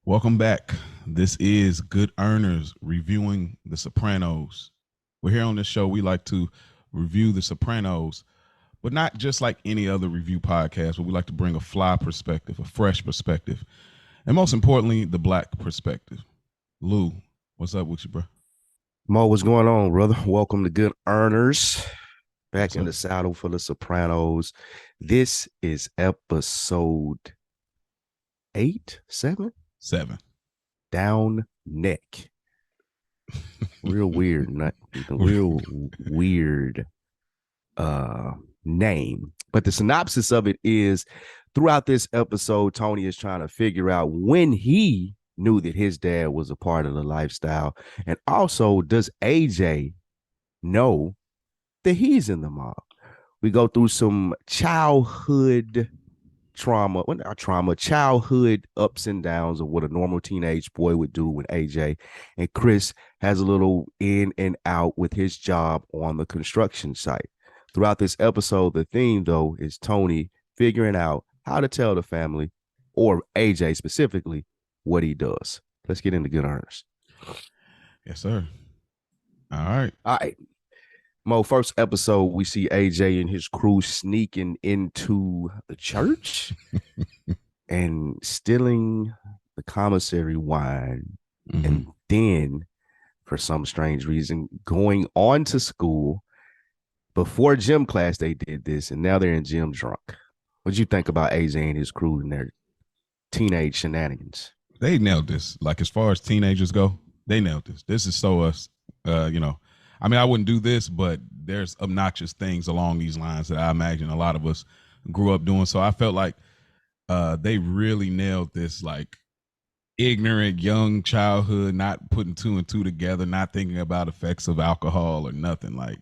Welcome back. This is Good Earners reviewing The Sopranos. We're here on this show. We like to review The Sopranos, but not just like any other review podcast, but we like to bring a fly perspective, a fresh perspective, and most importantly, the black perspective. Lou, what's up with you, bro? Mo, what's going on, brother? Welcome to Good Earners. Back What's in up? the saddle for the Sopranos. This is episode 8, 7? 7. Down neck. Real weird, not real weird name. But the synopsis of it is throughout this episode, Tony is trying to figure out when he knew that his dad was a part of the lifestyle. And also, does AJ know that he's in the mob? We go through some childhood trauma, well, not trauma, childhood ups and downs of what a normal teenage boy would do when AJ and Chris has a little in and out with his job on the construction site. Throughout this episode, the theme, though, is Tony figuring out how to tell the family, or AJ specifically, what he does. Let's get into Good Earners. Yes, sir. All right. All right. Mo, first episode, we see AJ and his crew sneaking into the church and stealing the commissary wine. Mhm. And then, for some strange reason, going on to school. Before gym class, they did this, and now they're in gym drunk. What'd you think about AJ and his crew and their teenage shenanigans? They nailed this. Like, as far as teenagers go, they nailed this. This is so us, I mean, I wouldn't do this, but there's obnoxious things along these lines that I imagine a lot of us grew up doing. So I felt like they really nailed this, like, ignorant young childhood, not putting two and two together, not thinking about effects of alcohol or nothing. Like,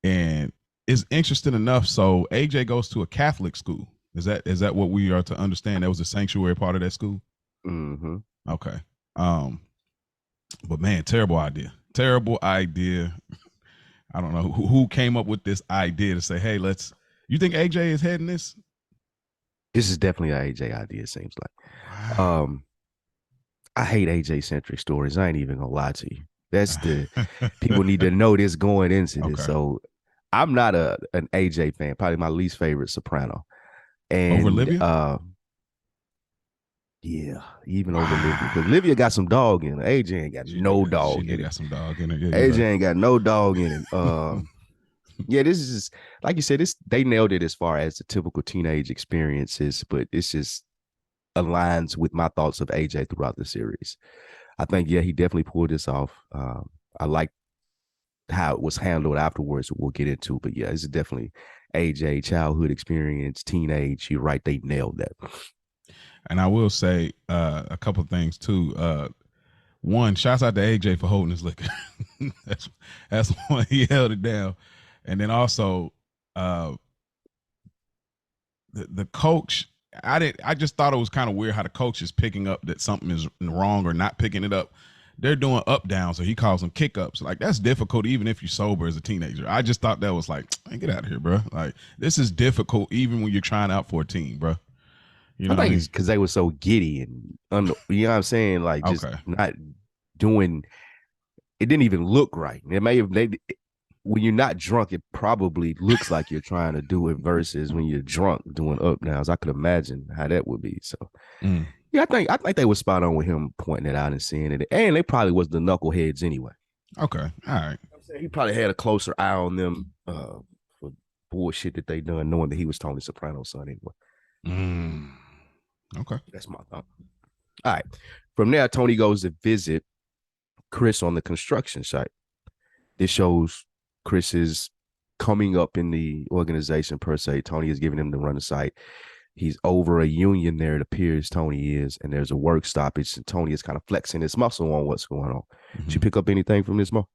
and it's interesting enough. So AJ goes to a Catholic school. Is that what we are to understand? That was a sanctuary part of that school. Mm-hmm. Okay. But man, terrible idea. Terrible idea. I don't know who came up with this idea to say, "Hey, let's." You think AJ is heading this? This is definitely an AJ idea, it seems like. Wow. I hate AJ centric stories. I ain't even gonna lie to you. That's the people need to know this going into this. Okay. So I'm not an AJ fan, probably my least favorite soprano. Over And Livia? yeah, even over Livia. Because Livia got some dog in it. AJ ain't got no dog in it. Got some dog in it. Yeah, AJ right. ain't got no dog in it. Yeah, this is just, like you said, this they nailed it as far as the typical teenage experiences, but it's just aligns with my thoughts of AJ throughout the series. I think, yeah, he definitely pulled this off. I like how it was handled afterwards. We'll get into, but yeah, it's definitely AJ childhood experience, teenage. You're right, they nailed that. And I will say a couple of things too. One, shouts out to AJ for holding his liquor. that's one, he held it down. And then also the coach, I just thought it was kind of weird how the coach is picking up that something is wrong or not picking it up. They're doing up down, so he calls them kick ups. Like, that's difficult even if you're sober as a teenager. I just thought that was like, hey, get out of here, bro. Like, this is difficult even when you're trying out for a team, bro. You know I what I think mean? it's because they were so giddy and you know what I'm saying, like just Okay. not doing. It didn't even look right. It may have when you're not drunk, it probably looks like you're trying to do it versus when you're drunk doing up downs. I could imagine how that would be. So Mm. yeah, I think they were spot on with him pointing it out and seeing it. And they probably was the knuckleheads anyway. Okay. All right. He probably had a closer eye on them for bullshit that they done, knowing that he was Tony Soprano's son anyway. Mm. Okay. That's my thought. All right. From there, Tony goes to visit Chris on the construction site. This shows Chris is coming up in the organization per se. Tony is giving him the run the site. He's over a union there, it appears Tony is, and there's a work stoppage, and Tony is kind of flexing his muscle on what's going on. Mm-hmm. Did you pick up anything from this, Mo?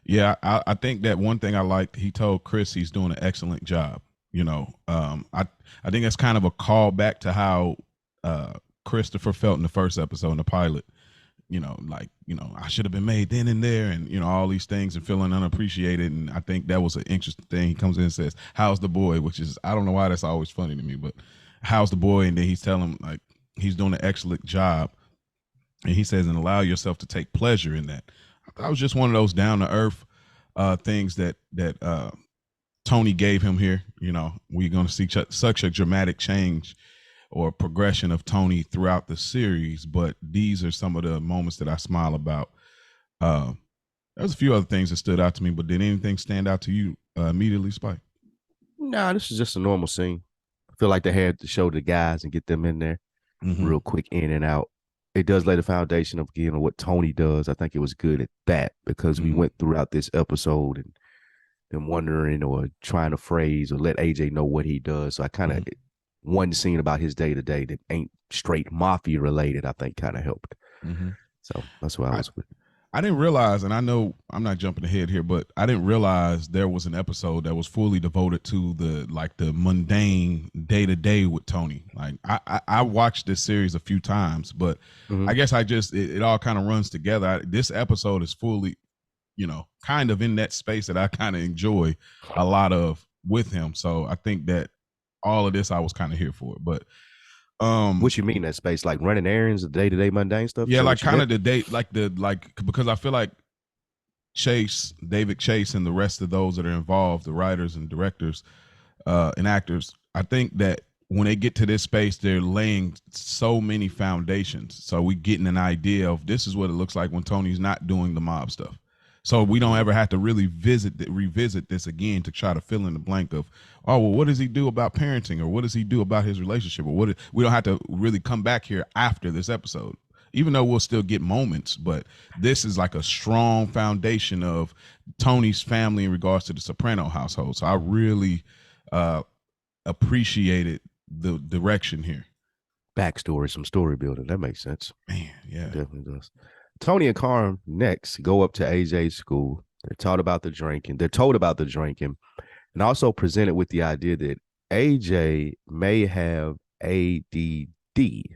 Yeah, I think that one thing I liked, he told Chris he's doing an excellent job. I think that's kind of a call back to how Christopher felt in the first episode in the pilot. I should have been made then and there, and all these things, and feeling unappreciated. And I think that was an interesting thing. He comes in and says, "How's the boy?" Which is, I don't know why that's always funny to me, but how's the boy? And then he's telling him like he's doing an excellent job. And he says, and allow yourself to take pleasure in that. I was just one of those down to earth things that Tony gave him here. You know, we're going to see such a dramatic change or progression of Tony throughout the series, but these are some of the moments that I smile about. Uh, there's a few other things that stood out to me, but did anything stand out to you immediately, Spike? Nah, this is just a normal scene. I feel like they had to show the guys and get them in there Mm-hmm. real quick, in and out. It does lay the foundation of again of what Tony does. I think it was good at that because we Mm-hmm. went throughout this episode and them wondering or trying to phrase or let AJ know what he does. So I kind of one scene about his day to day that ain't straight mafia related, I think kind of helped. Mm-hmm. So that's what I was with. I didn't realize, and I know I'm not jumping ahead here, but I didn't realize there was an episode that was fully devoted to the mundane day to day with Tony. Like I watched this series a few times, but I guess it all kind of runs together. This episode is fully, you know, kind of in that space that I kind of enjoy a lot of with him. So I think that all of this I was kind of here for it, but what you mean that space, like running errands, the day to day mundane stuff? yeah, like kind of the date, like because I feel like David Chase, and the rest of those that are involved, the writers and directors and actors, I think that when they get to this space, they're laying so many foundations. So we getting an idea of this is what it looks like when Tony's not doing the mob stuff. So we don't ever have to really revisit this again to try to fill in the blank of, oh, well, what does he do about parenting, or what does he do about his relationship, or we don't have to really come back here after this episode, even though we'll still get moments. But this is like a strong foundation of Tony's family in regards to the Soprano household. So I really appreciated the direction here. Backstory, some story building. That makes sense. Man, yeah. It definitely does. Tony and Carm next go up to AJ's school. They're taught about the drinking. They're told about the drinking, and also presented with the idea that AJ may have ADD,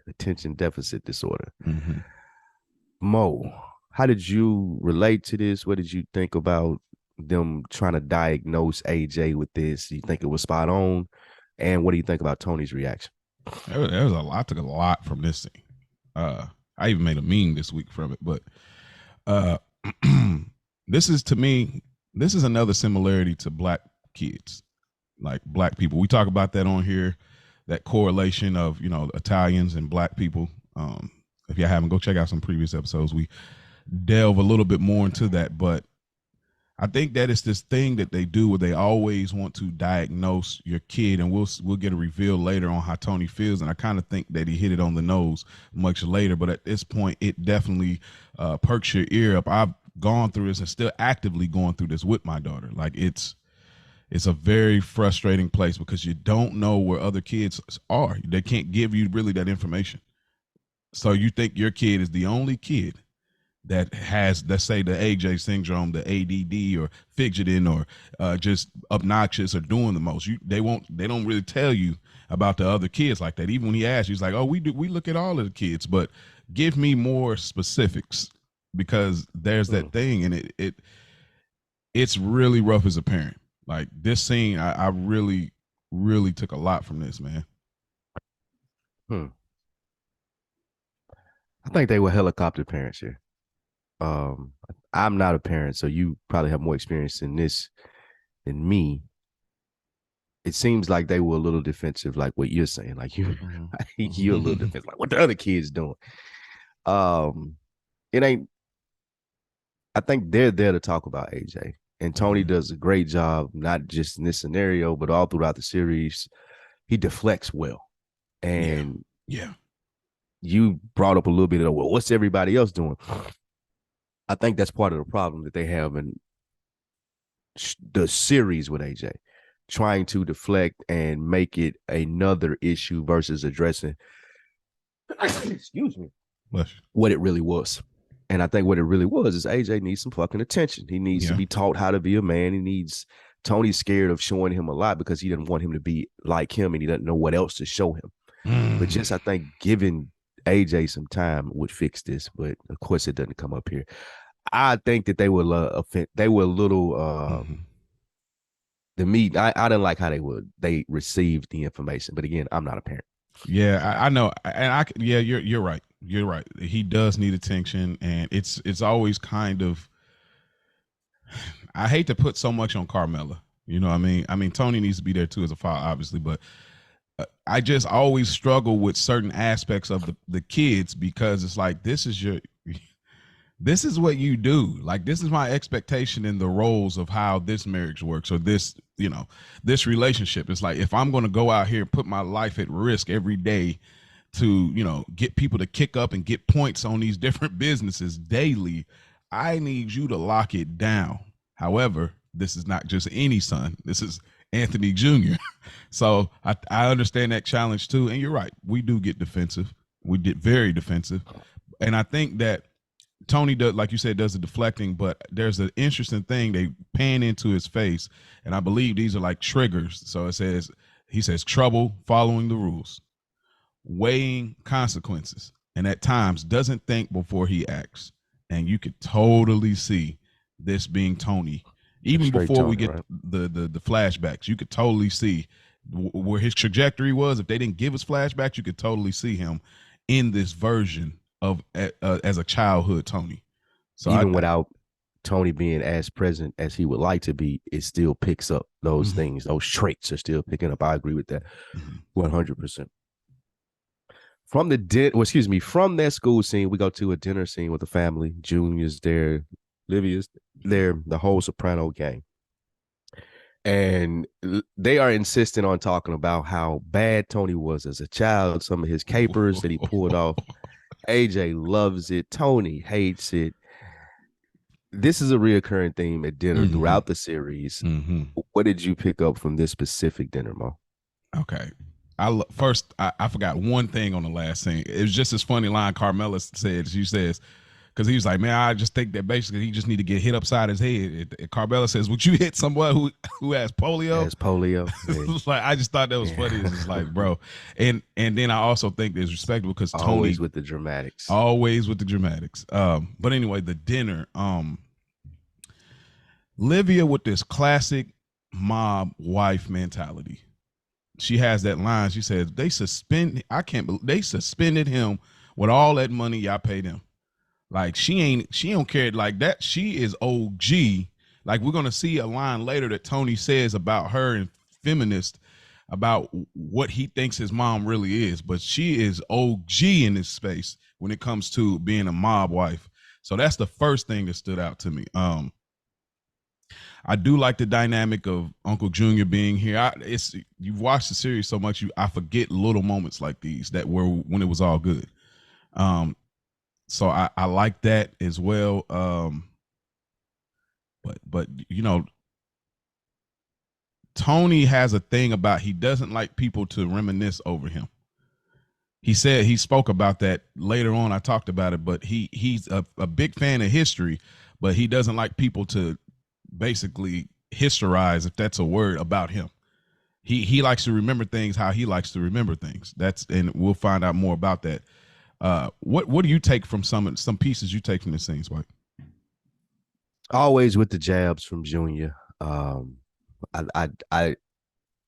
attention deficit disorder. Mm-hmm. Mo, how did you relate to this? What did you think about them trying to diagnose AJ with this? Do you think it was spot on? And what do you think about Tony's reaction? There was a lot. I took a lot from this scene. I even made a meme this week from it, but this is, to me, this is another similarity to Black kids, like Black people. We talk about that on here, that correlation of, you know, Italians and Black people. If you haven't, go check out some previous episodes. We delve a little bit more into that, but I think that it's this thing that they do where they always want to diagnose your kid, and we'll get a reveal later on how Tony feels, and I kind of think that he hit it on the nose much later. But at this point, it definitely perks your ear up. I've gone through this and still actively going through this with my daughter. Like it's a very frustrating place because you don't know where other kids are. They can't give you really that information. So you think your kid is the only kid that has, let's say, the AJ syndrome, the ADD, or fidgeting, or just obnoxious, or doing the most. They don't really tell you about the other kids like that. Even when he asks, he's like, "Oh, we look at all of the kids, but give me more specifics," because there's that thing, and it's really rough as a parent. Like this scene, I really, really took a lot from this, man. I think they were helicopter parents here. I'm not a parent, so you probably have more experience in this than me. It seems like they were a little defensive, like what you're saying. Like you're a little defensive, like what the other kids doing. It ain't. I think they're there to talk about AJ, and Tony does a great job, not just in this scenario, but all throughout the series. He deflects well, and yeah. You brought up a little bit of, well, what's everybody else doing? I think that's part of the problem that they have in the series with AJ, trying to deflect and make it another issue versus addressing, excuse me, what it really was. And I think what it really was is AJ needs some fucking attention. He needs to be taught how to be a man. He needs, Tony's scared of showing him a lot because he didn't want him to be like him and he doesn't know what else to show him. But just, I think, giving AJ some time would fix this. But of course, it doesn't come up here. I think that they were a little the meat. I didn't like how they received the information. But again, I'm not a parent. Yeah, I know, and you're right. you're right. He does need attention, and it's always kind of. I hate to put so much on Carmela. You know what I mean? I mean, Tony needs to be there too as a father, obviously, but I just always struggle with certain aspects of the kids because it's like this is what you do. Like this is my expectation in the roles of how this marriage works or this, this relationship. It's like if I'm going to go out here and put my life at risk every day to, get people to kick up and get points on these different businesses daily, I need you to lock it down. However, this is not just any son. This is Anthony Jr. So I understand that challenge too. And you're right. We do get defensive. We get very defensive. And I think that Tony does, like you said, does the deflecting, but there's an interesting thing. They pan into his face, and I believe these are like triggers. So he says, trouble following the rules, weighing consequences, and at times doesn't think before he acts. And you could totally see this being Tony. Even before Tony, we get right? the flashbacks, you could totally see where his trajectory was. If they didn't give us flashbacks, you could totally see him in this version of as a childhood Tony. So even without Tony being as present as he would like to be, it still picks up those things. Those traits are still picking up. I agree with that 100%. From from that school scene, we go to a dinner scene with the family. Junior's there, Livia's there, the whole Soprano gang. And they are insisting on talking about how bad Tony was as a child, some of his capers that he pulled off. AJ loves it. Tony hates it. This is a reoccurring theme at dinner throughout the series. What did you pick up from this specific dinner, Mo? Okay. I forgot one thing on the last scene. It was just this funny line Carmela said. She says, because he was like, man, I just think that basically he just need to get hit upside his head. And Carmela says, would you hit someone who has polio? Has polio. Yeah. Like, I just thought that was funny. It's just like, bro. And then I also think it's respectable because Tony always with the dramatics. But anyway, the dinner. Livia with this classic mob wife mentality. She has that line. She says, they suspended him with all that money y'all paid him. Like she don't care like that. She is OG. Like we're going to see a line later that Tony says about her and feminist about what he thinks his mom really is. But she is OG in this space when it comes to being a mob wife. So that's the first thing that stood out to me. I do like the dynamic of Uncle Junior being here. You've watched the series so much, I forget little moments like these that were when it was all good. So I like that as well. But Tony has a thing about he doesn't like people to reminisce over him. He spoke about that later on. I talked about it, but he's a big fan of history, but he doesn't like people to basically historize, if that's a word, about him. He likes to remember things how he likes to remember things. And we'll find out more about that. What do you take from some pieces you take from the scenes, Mike? Always with the jabs from Junior. Tony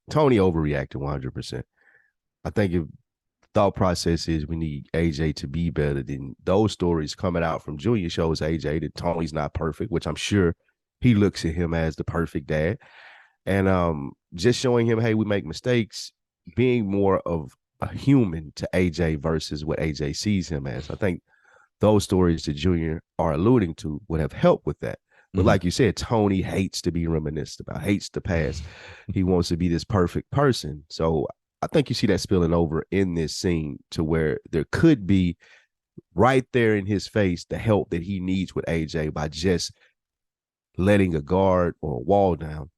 overreacted 100%. I think if thought process is we need AJ to be better, than those stories coming out from Junior shows AJ that Tony's not perfect, which I'm sure he looks at him as the perfect dad. And just showing him, hey, we make mistakes, being more of a human to AJ versus what AJ sees him as. I think those stories that Junior are alluding to would have helped with that. But like you said, Tony hates to be reminisced about, hates the past. He wants to be this perfect person. So I think you see that spilling over in this scene to where there could be right there in his face the help that he needs with AJ by just letting a guard or a wall down,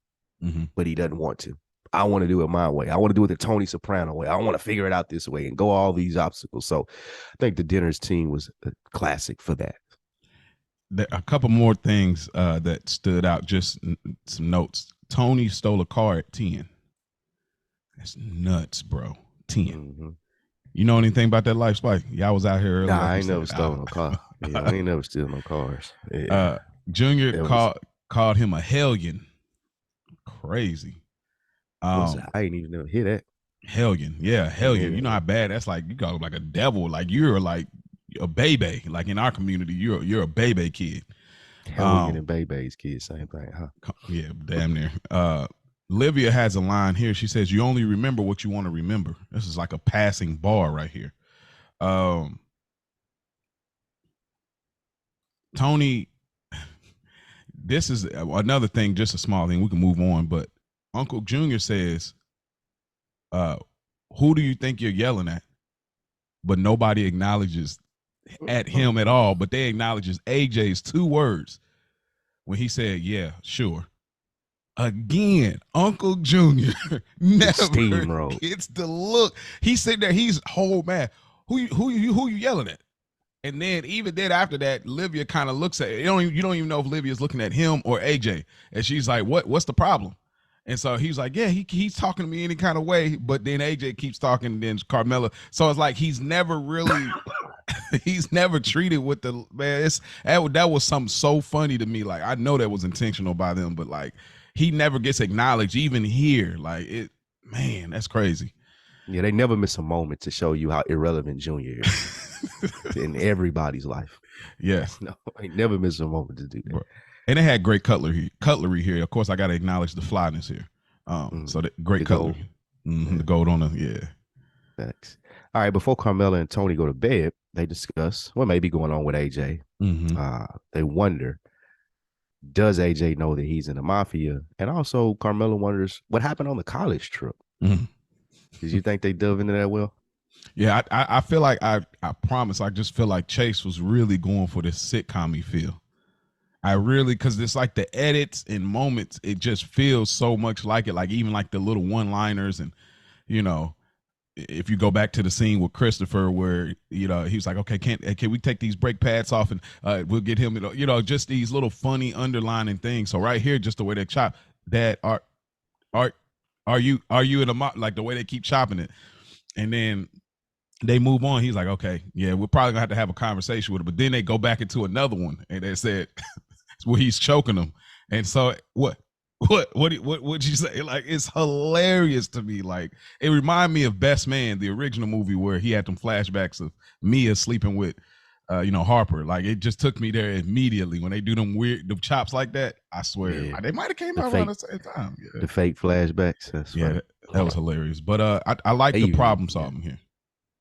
but he doesn't want to. I want to do it my way. I want to do it the Tony Soprano way. I want to figure it out this way and go all these obstacles. So I think the Dinners team was a classic for that. A couple more things that stood out, just some notes. Tony stole a car at 10. That's nuts, bro. 10. You know anything about that life, Spike? Y'all was out here earlier. Nah, I ain't never stolen no car. Yeah, I ain't never steal no cars. Yeah. Junior called him a hellion. Crazy. I ain't even never hear that. Hellion. Yeah, hellion. You know how bad that's like. You call him like a devil. Like you're like a baby. Like in our community, you're a baby kid. Hellion and Bebe's kids, same thing, huh? Yeah, damn near. Livia has a line here. She says, "You only remember what you want to remember." This is like a passing bar right here. Tony, this is another thing, just a small thing. We can move on, but Uncle Junior says, "Who do you think you're yelling at?" But nobody acknowledges at him at all. But they acknowledges AJ's 2 words when he said, "Yeah, sure." Again, Uncle Junior never gets the look. He's sitting there, he's whole man. Who you yelling at? And then even then after that, Livia kind of looks at it. You don't even know if Livia's looking at him or AJ. And she's like, what's the problem? And so he's like, yeah, he's talking to me any kind of way. But then AJ keeps talking, and then Carmela. So it's like he's never really he's never treated with the man. That was something so funny to me. Like, I know that was intentional by them, but like he never gets acknowledged even here. Like, it, man, that's crazy. Yeah, they never miss a moment to show you how irrelevant Junior is in everybody's life. Yeah. No, they never miss a moment to do that. And they had great cutlery here. Of course, I got to acknowledge the flyness here. So the great cutlery. The gold on the, Thanks. All right, before Carmela and Tony go to bed, they discuss what may be going on with AJ. They wonder, does AJ know that he's in the mafia? And also, Carmela wonders what happened on the college trip. Did you think they dove into that well? Yeah, I feel like I promise. I just feel like Chase was really going for this sitcom-y feel. I really, because it's like the edits and moments, it just feels so much like it. Like even like the little one-liners, and you know, if you go back to the scene with Christopher where, you know, he was like, okay, can we take these brake pads off and we'll get him, you know, just these little funny underlining things. So right here, just the way they chop, Dad, are you in a like the way they keep chopping it, and then they move on. He's like, okay, yeah, we're probably gonna have a conversation with him. But then they go back into another one, and they said where he's choking them. And so what would you say? Like, it's hilarious to me. Like, it reminded me of Best Man, the original movie where he had them flashbacks of Mia sleeping with Harper. Like, it just took me there immediately when they do them weird chops like that. I swear, like, they might have came out around the same time. Yeah. The fake flashbacks. That's that was hilarious. But I like the problem solving here.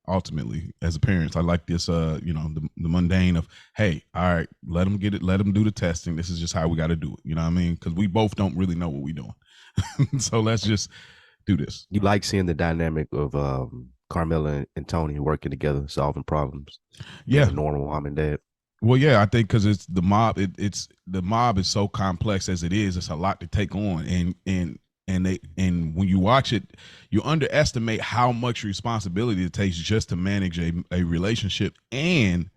Ultimately, as a parent, I like this, the mundane of, hey, all right, let them get it, let them do the testing. This is just how we got to do it. You know what I mean? Because we both don't really know what we're doing. So let's just do this. You like seeing the dynamic of Carmela and Tony working together, solving problems. Yeah. Normal mom and dad. Well, yeah, I think because it's the mob. It's the mob is so complex as it is. It's a lot to take on, and when you watch it, you underestimate how much responsibility it takes just to manage a relationship and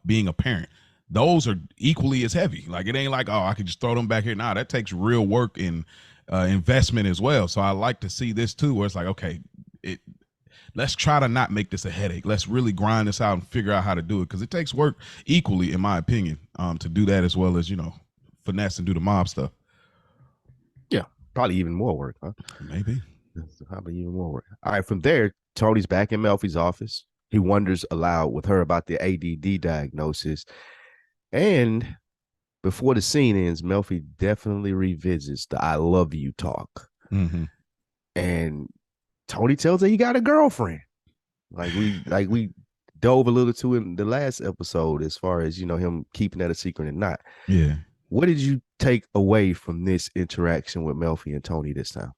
being a parent. Those are equally as heavy. Like, it ain't like, oh, I could just throw them back here. Nah, that takes real work and investment as well. So I like to see this too, where it's like, okay, let's try to not make this a headache. Let's really grind this out and figure out how to do it, because it takes work equally, in my opinion, to do that as well as, finesse and do the mob stuff. Yeah, probably even more work, huh? Maybe. Probably even more work. All right, from there, Tony's back in Melfi's office. He wonders aloud with her about the ADD diagnosis. And before the scene ends, Melfi definitely revisits the I love you talk. And Tony tells her he got a girlfriend. Like we dove a little to in the last episode as far as, him keeping that a secret and not. Yeah. What did you take away from this interaction with Melfi and Tony this time?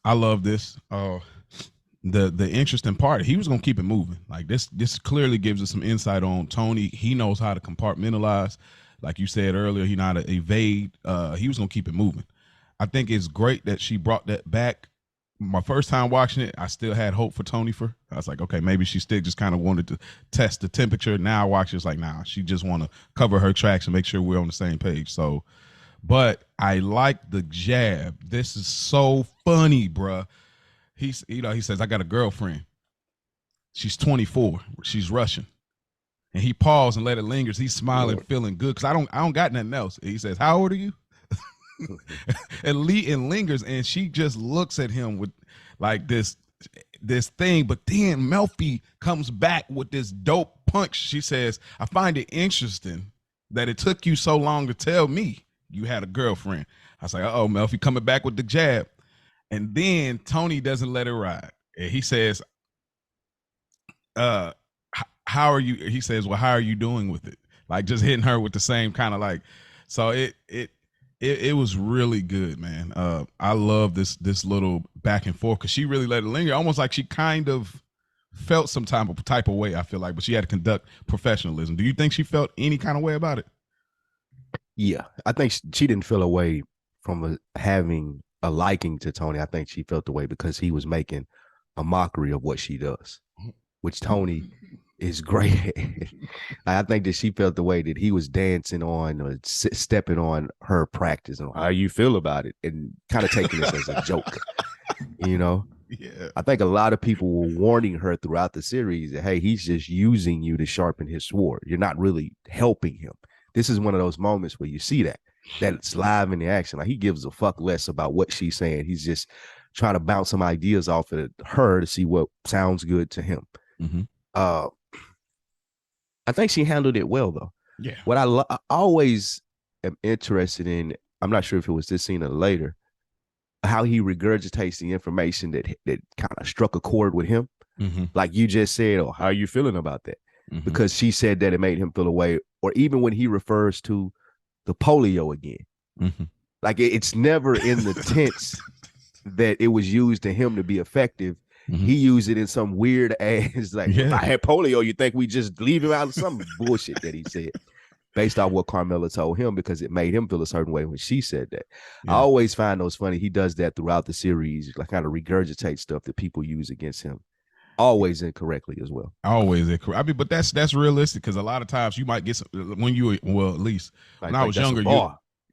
I love this. The interesting part, he was gonna keep it moving. Like, this clearly gives us some insight on Tony. He knows how to compartmentalize. Like you said earlier, he know how to evade. He was gonna keep it moving. I think it's great that she brought that back. My first time watching it, I still had hope for Tony. I was like, okay, maybe she still just kind of wanted to test the temperature. Now I watch it's like, nah, she just want to cover her tracks and make sure we're on the same page. So, but I like the jab. This is so funny, bruh. He says, I got a girlfriend. She's 24. She's Russian. And he paused and let it linger. He's smiling, feeling good, because I don't got nothing else. And he says, how old are you? and lingers, and she just looks at him with like this this thing, but then Melfi comes back with this dope punch. She says, I find it interesting that it took you so long to tell me you had a girlfriend. I was like, oh, Melfi coming back with the jab. And then Tony doesn't let it ride. And he says, how are you? He says, well, how are you doing with it? Like just hitting her with the same kind of like, so it was really good, man. I love this little back and forth because she really let it linger, almost like she kind of felt some type of way, I feel like, but she had to conduct professionalism. Do you think she felt any kind of way about it? Yeah, I think she didn't feel a way from having a liking to Tony. I think she felt the way because he was making a mockery of what she does, which Tony is great. I think that she felt the way that he was dancing on or stepping on her practice and how you feel about it and kind of taking this as a joke, you know? Yeah. I think a lot of people were warning her throughout the series that, hey, he's just using you to sharpen his sword. You're not really helping him. This is one of those moments where you see that it's live in the action. Like he gives a fuck less about what she's saying. He's just trying to bounce some ideas off of her to see what sounds good to him. Mm-hmm. I think she handled it well, though. Yeah. What I always am interested in, I'm not sure if it was this scene or later, how he regurgitates the information that kind of struck a chord with him. Mm-hmm. Like you just said, oh, how are you feeling about that? Mm-hmm. Because she said that it made him feel away. Or even when he refers to the polio again. Mm-hmm. Like it's never in the tense that it was used to him to be effective. Mm-hmm. He used it in some weird ass, like, if I had polio, you think we just leave him out of some bullshit that he said based off what Carmela told him because it made him feel a certain way when she said that. Yeah. I always find those funny. He does that throughout the series, like kind of regurgitate stuff that people use against him. Always incorrectly as well. Always incorrect. I mean, but that's realistic because a lot of times you might get some, when you, well, at least like, when I was younger,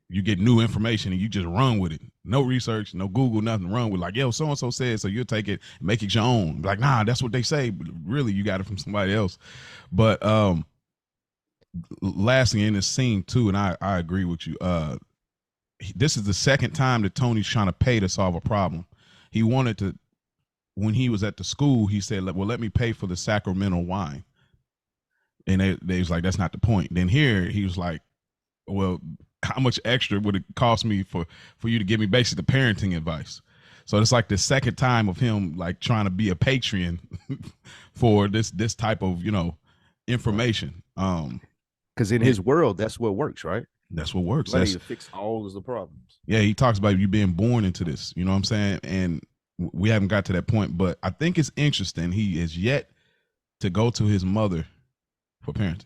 you get new information and you just run with it. No research, no Google, nothing. Run with like, yo, so-and-so said, so you'll take it, make it your own. Like, nah, that's what they say. But really, you got it from somebody else. But lastly, in this scene too, and I agree with you. This is the second time that Tony's trying to pay to solve a problem. He wanted to, when he was at the school, he said, well, let me pay for the Sacramento wine. And they was like, that's not the point. Then here, he was like, well, how much extra would it cost me for you to give me basically the parenting advice? So it's like the second time of him like trying to be a patron for this type of, information. Because in his world, that's what works, right? That's what works. Money to fix all of the problems. Yeah, he talks about you being born into this. You know what I'm saying? And we haven't got to that point, but I think it's interesting. He is yet to go to his mother for parenting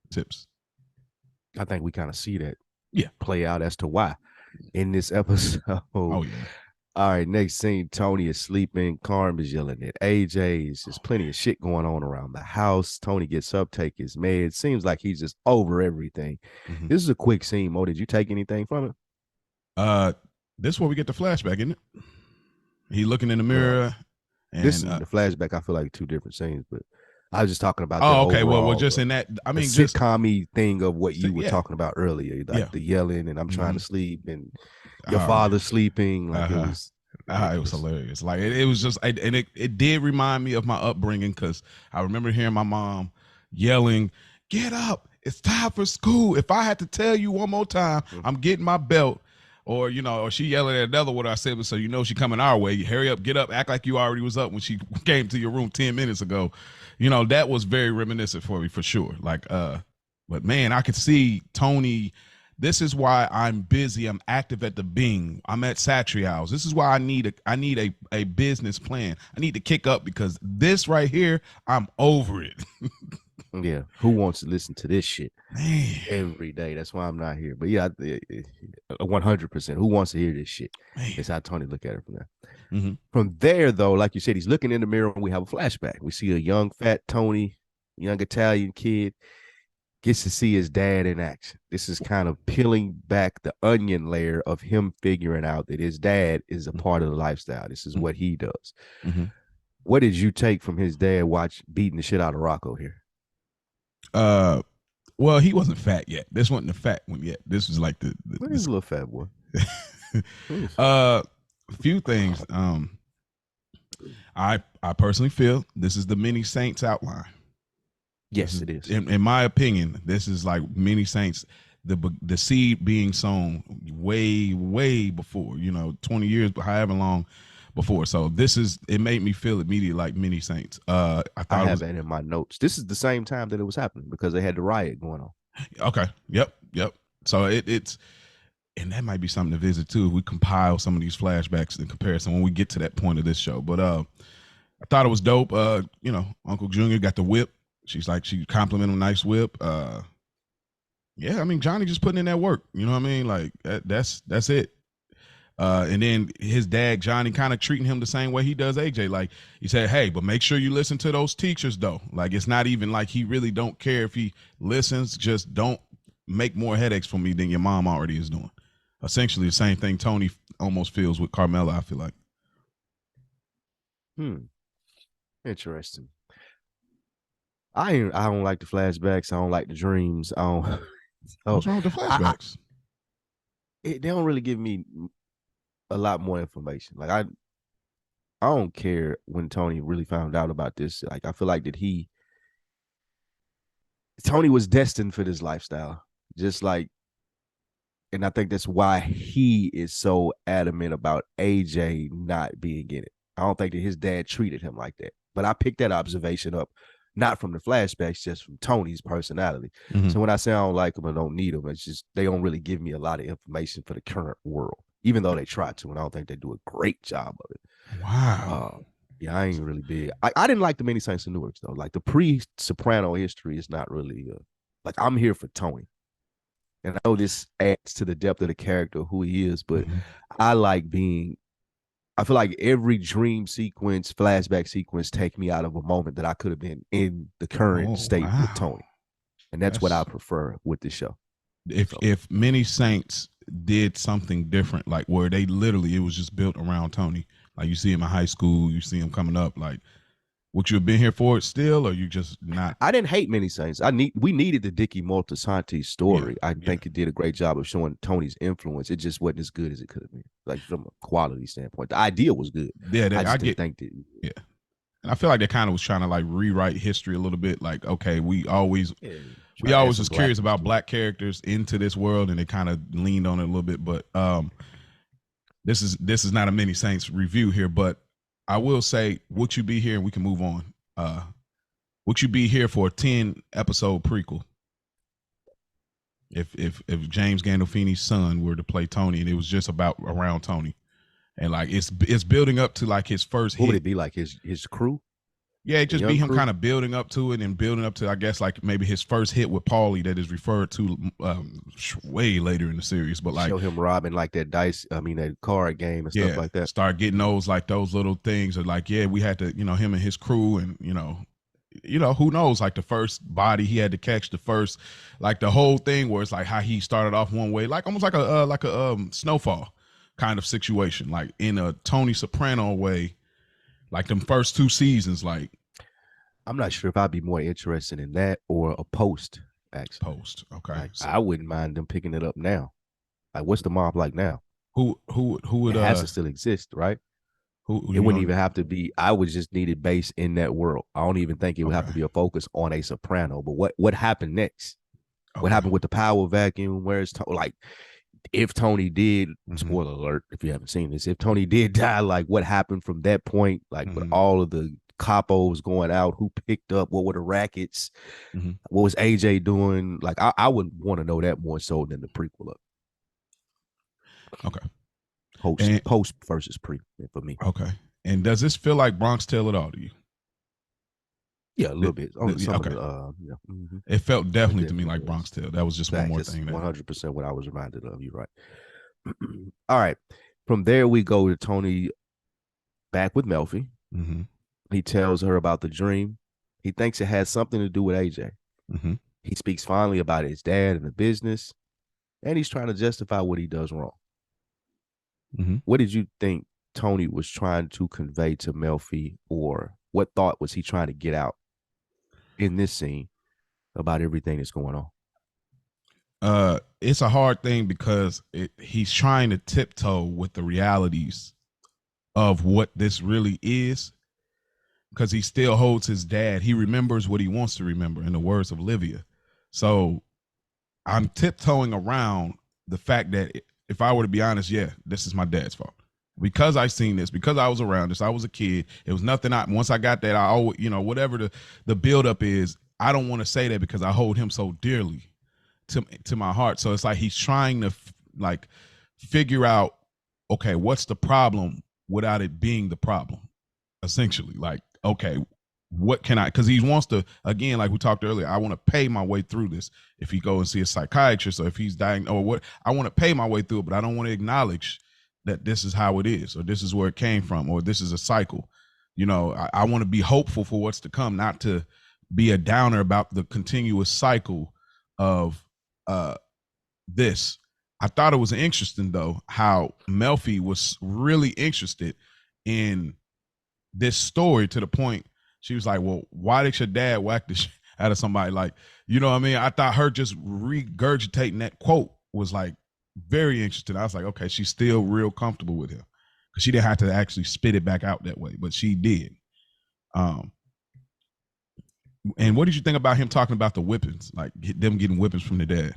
tips. I think we kind of see that play out as to why in this episode. Oh, yeah. All right, next scene, Tony is sleeping. Carm is yelling at AJ. There's plenty of shit going on around the house. Tony gets up, take his meds. Seems like he's just over everything. Mm-hmm. This is a quick scene, Mo. Did you take anything from it? This is where we get the flashback, isn't it? He looking in the mirror. And, this is the flashback. I feel like two different scenes, but I was just talking about. Oh, okay. Well, just in that, I mean, just sitcom-y thing of what you were talking about earlier, like the yelling and I'm trying to sleep and your father's sleeping. Like it was hilarious. Like it was just, and it did remind me of my upbringing because I remember hearing my mom yelling, "Get up! It's time for school." If I had to tell you one more time, I'm getting my belt. Or, or she yelling at another what I said, so she coming our way. You hurry up, get up, act like you already was up when she came to your room 10 minutes ago. That was very reminiscent for me for sure. Like, but man, I could see Tony. This is why I'm busy. I'm active at the Bing. I'm at Satrial's. This is why I need a business plan. I need to kick up because this right here, I'm over it. Yeah, who wants to listen to this shit every day? That's why I'm not here. But yeah, 100%. Who wants to hear this shit? It's how Tony look at it from there. Mm-hmm. From there, though, like you said, he's looking in the mirror and we have a flashback. We see a young, fat Tony, young Italian kid, gets to see his dad in action. This is kind of peeling back the onion layer of him figuring out that his dad is a part of the lifestyle. This is what he does. Mm-hmm. What did you take from his dad beating the shit out of Rocco here? Well, he wasn't fat yet. This wasn't the fat one yet. This was like this little fat boy. A few things. I personally feel this is the mini Saints outline. This Yes, is, it is. in my opinion, this is like mini Saints, the seed being sown way before, 20 years, however long before. So this is, it made me feel immediately like mini Saints. I I thought it have was that in my notes. This is the same time that it was happening because they had the riot going on. okay. Yep. So it's and that might be something to visit too. If we compile some of these flashbacks in comparison when we get to that point of this show. But I thought it was dope. Uncle Junior got the whip. She complimented him, nice whip. Yeah, I mean Johnny just putting in that work. You know what I mean? Like that's it. And then his dad Johnny kind of treating him the same way he does AJ. Like he said, hey, but make sure you listen to those teachers though. Like it's not even like he really don't care if he listens. Just don't make more headaches for me than your mom already is doing. Essentially the same thing Tony almost feels with Carmela, I feel like. Interesting. I don't like the flashbacks. I don't like the dreams. I don't. So What's wrong with the I flashbacks? they don't really give me a lot more information. Like I don't care when Tony really found out about this. Like I feel like that Tony was destined for this lifestyle. Just like, and I think that's why he is so adamant about AJ not being in it. I don't think that his dad treated him like that. But I picked that observation up not from the flashbacks, just from Tony's personality. Mm-hmm. So when I say I don't like him and don't need him, it's just they don't really give me a lot of information for the current world, even though they try to, and I don't think they do a great job of it. Wow. Yeah, I ain't really big. I didn't like the many Saints and Newark though. Like the pre-Soprano history is not really like I'm here for Tony, and I know this adds to the depth of the character, who he is. But I like being. I feel like every dream sequence, flashback sequence, take me out of a moment that I could have been in the current state with Tony, and that's what I prefer with the show. If many Saints did something different, like where they literally it was just built around Tony, like you see him in high school, you see him coming up, like would you have been here for it still, or you just not? I didn't hate Many Saints. We needed the Dickie Moltisanti story. I think it did a great job of showing Tony's influence. It just wasn't as good as it could have been, like from a quality standpoint. The idea was good. Yeah, I didn't think that. Yeah, and I feel like they kind of was trying to like rewrite history a little bit. Like, okay, we always was curious about black characters into this world, and they kind of leaned on it a little bit. But this is not a Many Saints review here, but I will say, would you be here? And we can move on. Would you be here for a 10-episode prequel? If James Gandolfini's son were to play Tony, and it was just around Tony, and like it's building up to like his first hit. What would it be like? His crew? Yeah, it just be him kind of building up to it and building up to, I guess, like maybe his first hit with Paulie that is referred to way later in the series. But like show him robbing like that that card game and stuff like that. Start getting those little things of like, yeah, we had to, him and his crew and who knows, like the first body he had to catch, the first, like the whole thing where it's like how he started off one way, like almost like a Snowfall kind of situation, like in a Tony Soprano way. Like them first 2 seasons, like I'm not sure if I'd be more interested in that or a post. Actually, okay. Like, I wouldn't mind them picking it up now. Like, what's the mob like now? Who would it has to still exist, right? It wouldn't even have to be. I would just need it based in that world. I don't even think it would have to be a focus on a Soprano. But what happened next? Okay. What happened with the power vacuum? Where's like? If Tony did, spoiler alert, if you haven't seen this, if Tony did die, like what happened from that point, like with all of the capos going out, who picked up, what were the rackets, what was AJ doing? Like I would want to know that more so than the prequel. Okay. Post versus pre for me. Okay. And does this feel like Bronx Tale at all to you? Yeah, a little bit. It felt definitely to me like Bronx Tale. That was just one more thing. 100% what I was reminded of. You're right. All right. From there, we go to Tony back with Melfi. He tells her about the dream. He thinks it has something to do with AJ. He speaks finally about his dad and the business, and he's trying to justify what he does wrong. What did you think Tony was trying to convey to Melfi, or what thought was he trying to get out in this scene about everything that's going on? It's a hard thing because he's trying to tiptoe with the realities of what this really is, because he still holds his dad. He remembers what he wants to remember, in the words of Livia. So I'm tiptoeing around the fact that if I were to be honest, yeah, this is my dad's fault. Because I seen this, because I was around this, I was a kid. It was nothing. Once I got that, I always, whatever the buildup is, I don't want to say that because I hold him so dearly to my heart. So it's like he's trying to like figure out, okay, what's the problem without it being the problem, essentially. Like, okay, what can I, because he wants to, again, like we talked earlier, I want to pay my way through this. If he go and see a psychiatrist, or if he's dying or what, I want to pay my way through it, but I don't want to acknowledge that this is how it is, or this is where it came from, or this is a cycle. I want to be hopeful for what's to come, not to be a downer about the continuous cycle of this. I thought it was interesting though how Melfi was really interested in this story, to the point she was like, well, why did your dad whack the shit out of somebody? Like, you know what I mean? I thought her just regurgitating that quote was like very interesting. I was like, okay, she's still real comfortable with him, because she didn't have to actually spit it back out that way, but she did. And what did you think about him talking about the whippings, like them getting whippings from the dad?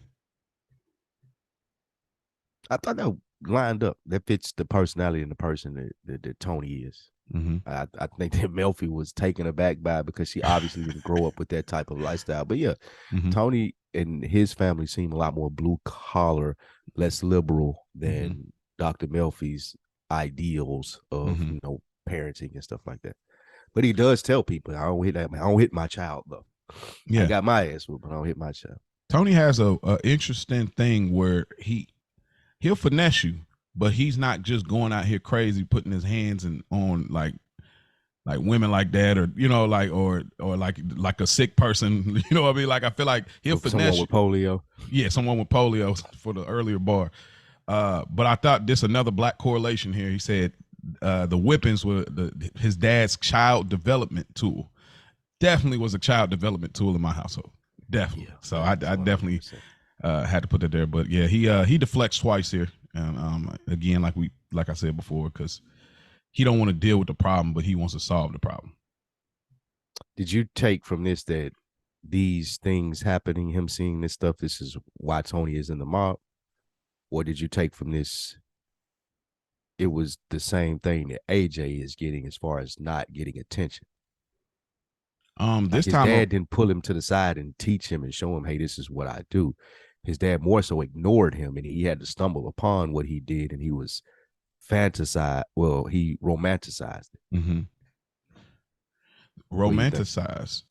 I thought that lined up. That fits the personality and the person that Tony is. Mm-hmm. I think that Melfi was taken aback by it, because she obviously didn't grow up with that type of lifestyle. But yeah, mm-hmm. Tony and his family seem a lot more blue collar, less liberal than Mm-hmm. Dr. Melfi's ideals of Mm-hmm. parenting and stuff like that. But he does tell people, I don't hit my child though. Yeah, I got my ass whooped, but I don't hit my child. Tony has a interesting thing where he'll finesse you, but he's not just going out here crazy putting his hands on like women like that, or or like a sick person. You know what I mean? Like, I feel like he'll finesse someone with polio. Yeah, someone with polio for the earlier bar. But I thought this another black correlation here. He said the whippings were his dad's child development tool. Definitely was a child development tool in my household. Definitely. Yeah, so I definitely had to put that there. But yeah, he deflects twice here. And again, like I said before, because he don't want to deal with the problem, but he wants to solve the problem. Did you take from this that these things happening, him seeing this stuff, this is why Tony is in the mob? Or did you take from this it was the same thing that AJ is getting as far as not getting attention? This his time dad didn't pull him to the side and teach him and show him, hey, this is what I do. His dad more so ignored him, and he had to stumble upon what he did, and he was he romanticized it. Mm-hmm. Romanticized.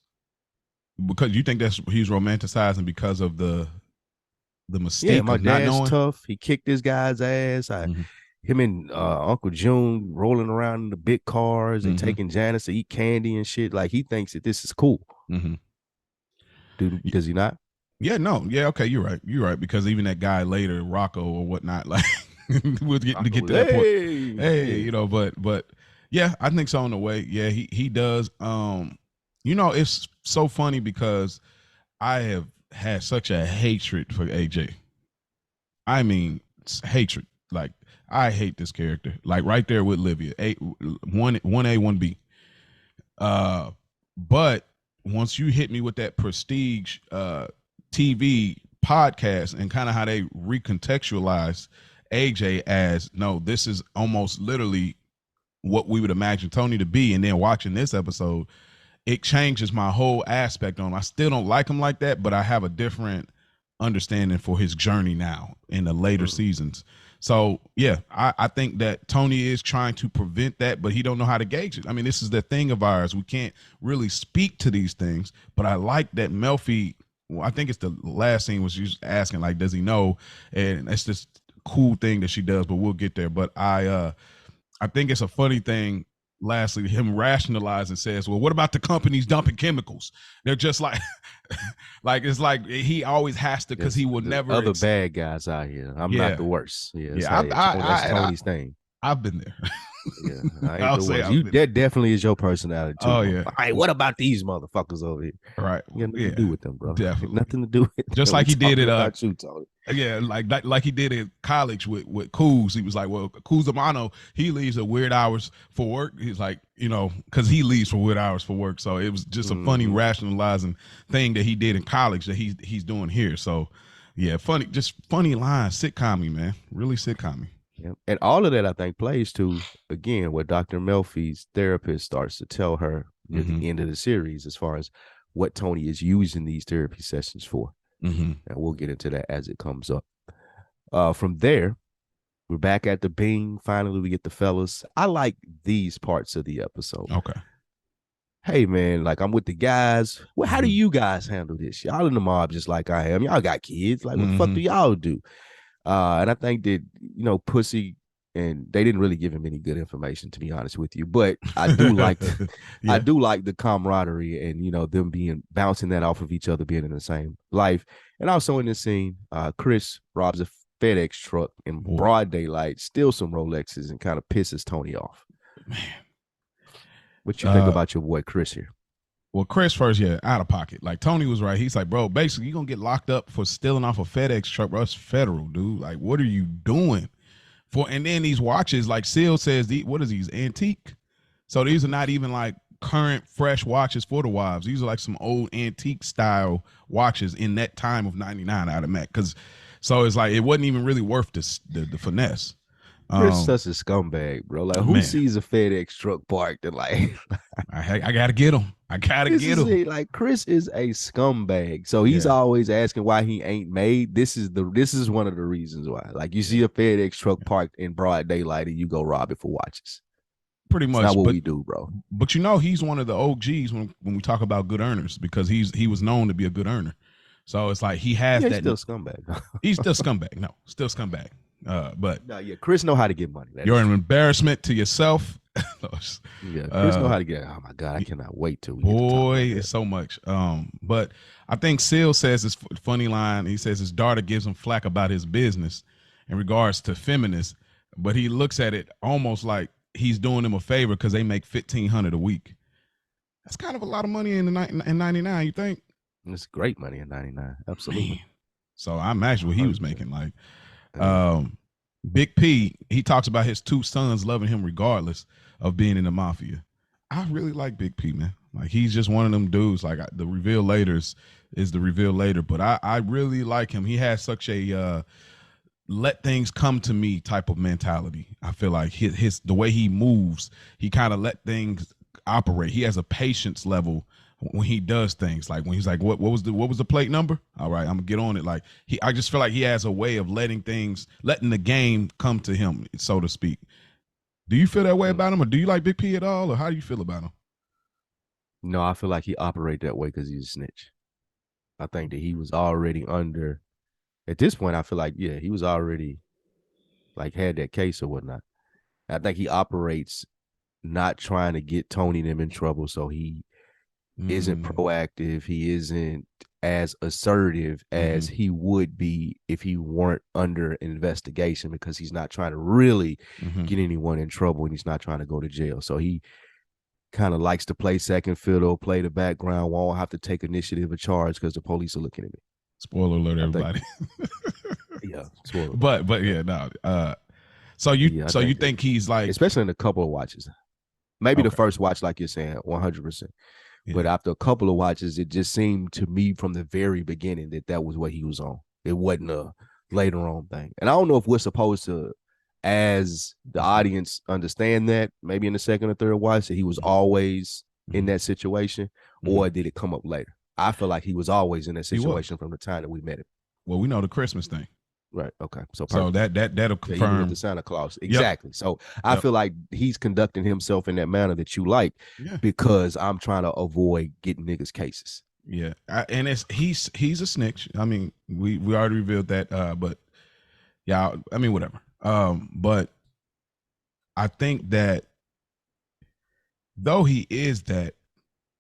Because you think he's romanticizing because of the mystique. Yeah, my dad's tough. He kicked this guy's ass. Him and Uncle June rolling around in the big cars and taking Janice to eat candy and shit. Like, he thinks that this is cool. Mm-hmm. Does he not? Yeah, no. Yeah, okay, you're right. Because even that guy later, Rocco or whatnot, like we'll get to that point. Hey, but yeah, I think so in a way. Yeah, he does. It's so funny because I have had such a hatred for AJ. I mean, hatred. Like, I hate this character. Like, right there with Livia. 1A, 1B. But once you hit me with that Prestige TV podcast and kind of how they recontextualize AJ as, no, this is almost literally what we would imagine Tony to be, and then watching this episode, it changes my whole aspect on him. I still don't like him like that, but I have a different understanding for his journey now in the later seasons. So yeah, I think that Tony is trying to prevent that, but he don't know how to gauge it. I mean, this is the thing of ours. We can't really speak to these things, but I like that Melfi, I think it's the last scene was just asking, like, does he know? And it's this cool thing that she does, but we'll get there. But I think it's a funny thing. Lastly, him rationalizing says, well, what about the companies dumping chemicals? They're just like, it's like he always has to, because he will never. Other bad guys out here. I'm not the worst. Yeah, that's Tony's thing. I've been there. Yeah, I ain't I'll the say worst. I've You been. that definitely is your personality too, Oh bro. yeah, All right, what about these motherfuckers over here? right. You got nothing to Yeah, do with them, bro. definitely. Nothing to do with Just them. We like he did talking it. about you, Tony. Yeah, like he did at college with Kuz. He was like, well, Kuzamano, he leaves at weird hours for work. He's like, because he leaves for weird hours for work. So it was just a funny Mm-hmm. rationalizing thing that he did in college that he's doing here. So yeah, just funny lines, sitcom-y, man, really sitcom-y. Yeah. And all of that, I think, plays to again what Dr. Melfi's therapist starts to tell her near the Mm-hmm. end of the series, as far as what Tony is using these therapy sessions for. Mm-hmm. And we'll get into that as it comes up. From there, we're back at the Bing. Finally, we get the fellas. I like these parts of the episode. Okay. Hey man, like I'm with the guys. Well, how do Mm-hmm. you guys handle this? Y'all in the mob just like I am. Y'all got kids. Like, what the fuck Mm-hmm. do y'all do? And I think that, Pussy, and they didn't really give him any good information, to be honest with you. But I do like I Yeah. do like the camaraderie and them being bouncing that off of each other, being in the same life. And also in this scene, Chris robs a FedEx truck in Boy, broad daylight, steals some Rolexes, and kind of pisses Tony off. man. What you think about your boy Chris here? Well, Chris first, yeah, out of pocket. Like Tony was right. He's like, bro, basically, you're gonna get locked up for stealing off a FedEx truck, bro. It's federal, dude. Like, what are you doing? And then these watches, like Seal says, what is these? Antique. So these are not even like current fresh watches for the wives. These are like some old antique style watches in that time of 99 out of Mac. So it's like it wasn't even really worth the finesse. Chris such a scumbag, bro. Like, who Man, sees a FedEx truck parked and like I gotta get him. I gotta get him. like Chris is a scumbag. So he's Yeah. always asking why he ain't made. This is one of the reasons why. Like, you see a FedEx truck parked in broad daylight and you go rob it for watches. Pretty It's much. not what we do, bro. But he's one of the OGs when we talk about good earners, because he was known to be a good earner. So it's like he has that. Still scumbag. He's still scumbag. No, still scumbag. But no, yeah, Chris know how to get money. You're an embarrassment to yourself. Yeah, Chris know how to get. Oh my god, I cannot wait till we boy, it's so much. But I think Seal says this funny line. He says his daughter gives him flack about his business in regards to feminists, but he looks at it almost like he's doing them a favor because they make $1,500 a week. That's kind of a lot of money in 99. You think? It's great money in 99. Absolutely. Man. So I imagine what he was making. Like, Big P, he talks about his two sons loving him regardless of being in the mafia. I really like Big P, man. Like, he's just one of them dudes. Like, the reveal later is the reveal later, but I really like him. He has such a let things come to me type of mentality. I feel like his the way he moves, he kind of let things operate. He has a patience level when he does things. Like when he's like, what was the plate number? All right, I'm gonna get on it. Like I just feel like he has a way of letting the game come to him, so to speak. Do you feel that way about him, or do you like Big P at all, or how do you feel about him? No, I feel like he operates that way because he's a snitch. I think that he was already under. At this point, I feel like, yeah, he was already like had that case or whatnot. I think he operates not trying to get Tony them in trouble, so he isn't proactive. He isn't as assertive as he would be if he weren't under investigation, because he's not trying to really get anyone in trouble and he's not trying to go to jail. So he kind of likes to play second fiddle, play the background, won't have to take initiative or charge because the police are looking at me. Spoiler alert, everybody. Yeah, spoiler. But yeah, no. So you think he's like, especially in a couple of watches, maybe the first watch, like you're saying, 100%. Yeah. But after a couple of watches, it just seemed to me from the very beginning that was what he was on. It wasn't a later on thing. And I don't know if we're supposed to, as the audience, understand that maybe in the second or third watch that he was always in that situation, or did it come up later? I feel like he was always in that situation from the time that we met him. Well, we know the Christmas thing. Right. Okay. So that'll confirm with the Santa Claus. Exactly. Yep. So I feel like he's conducting himself in that manner that you like, because I'm trying to avoid getting niggas cases. Yeah. And he's a snitch. I mean, we already revealed that, but yeah, I mean, whatever. But I think that though he is that,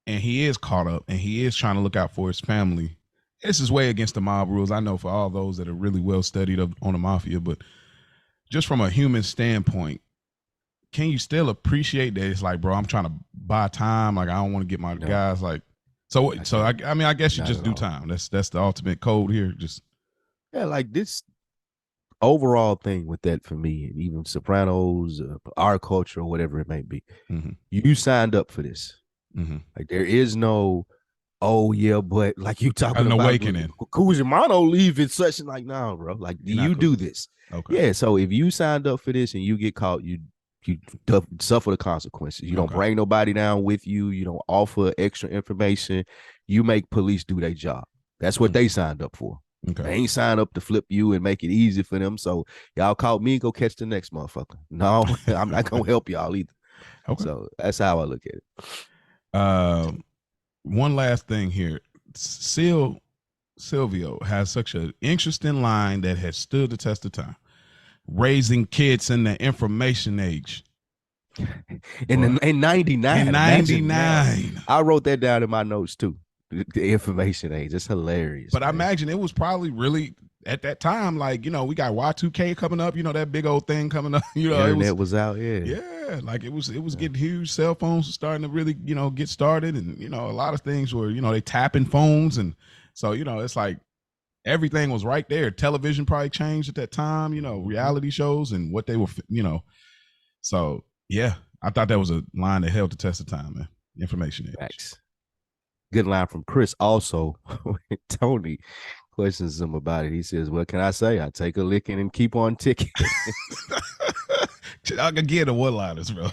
and he is caught up and he is trying to look out for his family, this is way against the mob rules. I know for all those that are really well studied on the mafia, but just from a human standpoint, can you still appreciate that? It's like, bro, I'm trying to buy time. Like, I don't want to get my guys like. I mean, I guess you just do time. That's the ultimate code here. Just like this overall thing with that for me, and even Sopranos, our culture, or whatever it may be. You signed up for this. Like there is no, oh yeah, but like you talking an about awakening. Cusimano leaving such and like, no, bro. Like you do this. Okay. Yeah. So if you signed up for this and you get caught, you suffer the consequences. You don't bring nobody down with you. You don't offer extra information. You make police do their job. That's what they signed up for. Okay. They ain't signed up to flip you and make it easy for them. So y'all caught me, go catch the next motherfucker. No, I'm not gonna help y'all either. Okay. So that's how I look at it. One last thing here. Silvio has such an interesting line that has stood the test of time. Raising kids in the information age. In 99. In 99. I wrote that down in my notes too. The information age. It's hilarious. But man. I imagine it was probably really at that time, like, we got Y2K coming up, that big old thing coming up. The internet was out, Yeah, like it was getting huge. Cell phones were starting to really, get started, and a lot of things were, they tapping phones, and so it's like everything was right there. Television probably changed at that time, reality shows and what they were, So yeah, I thought that was a line that held the test of time, man. Information age. Facts. Good line from Chris. Also, Tony questions him about it. He says, "What can I say? I take a licking and keep on ticking." I can get the one-liners, bro.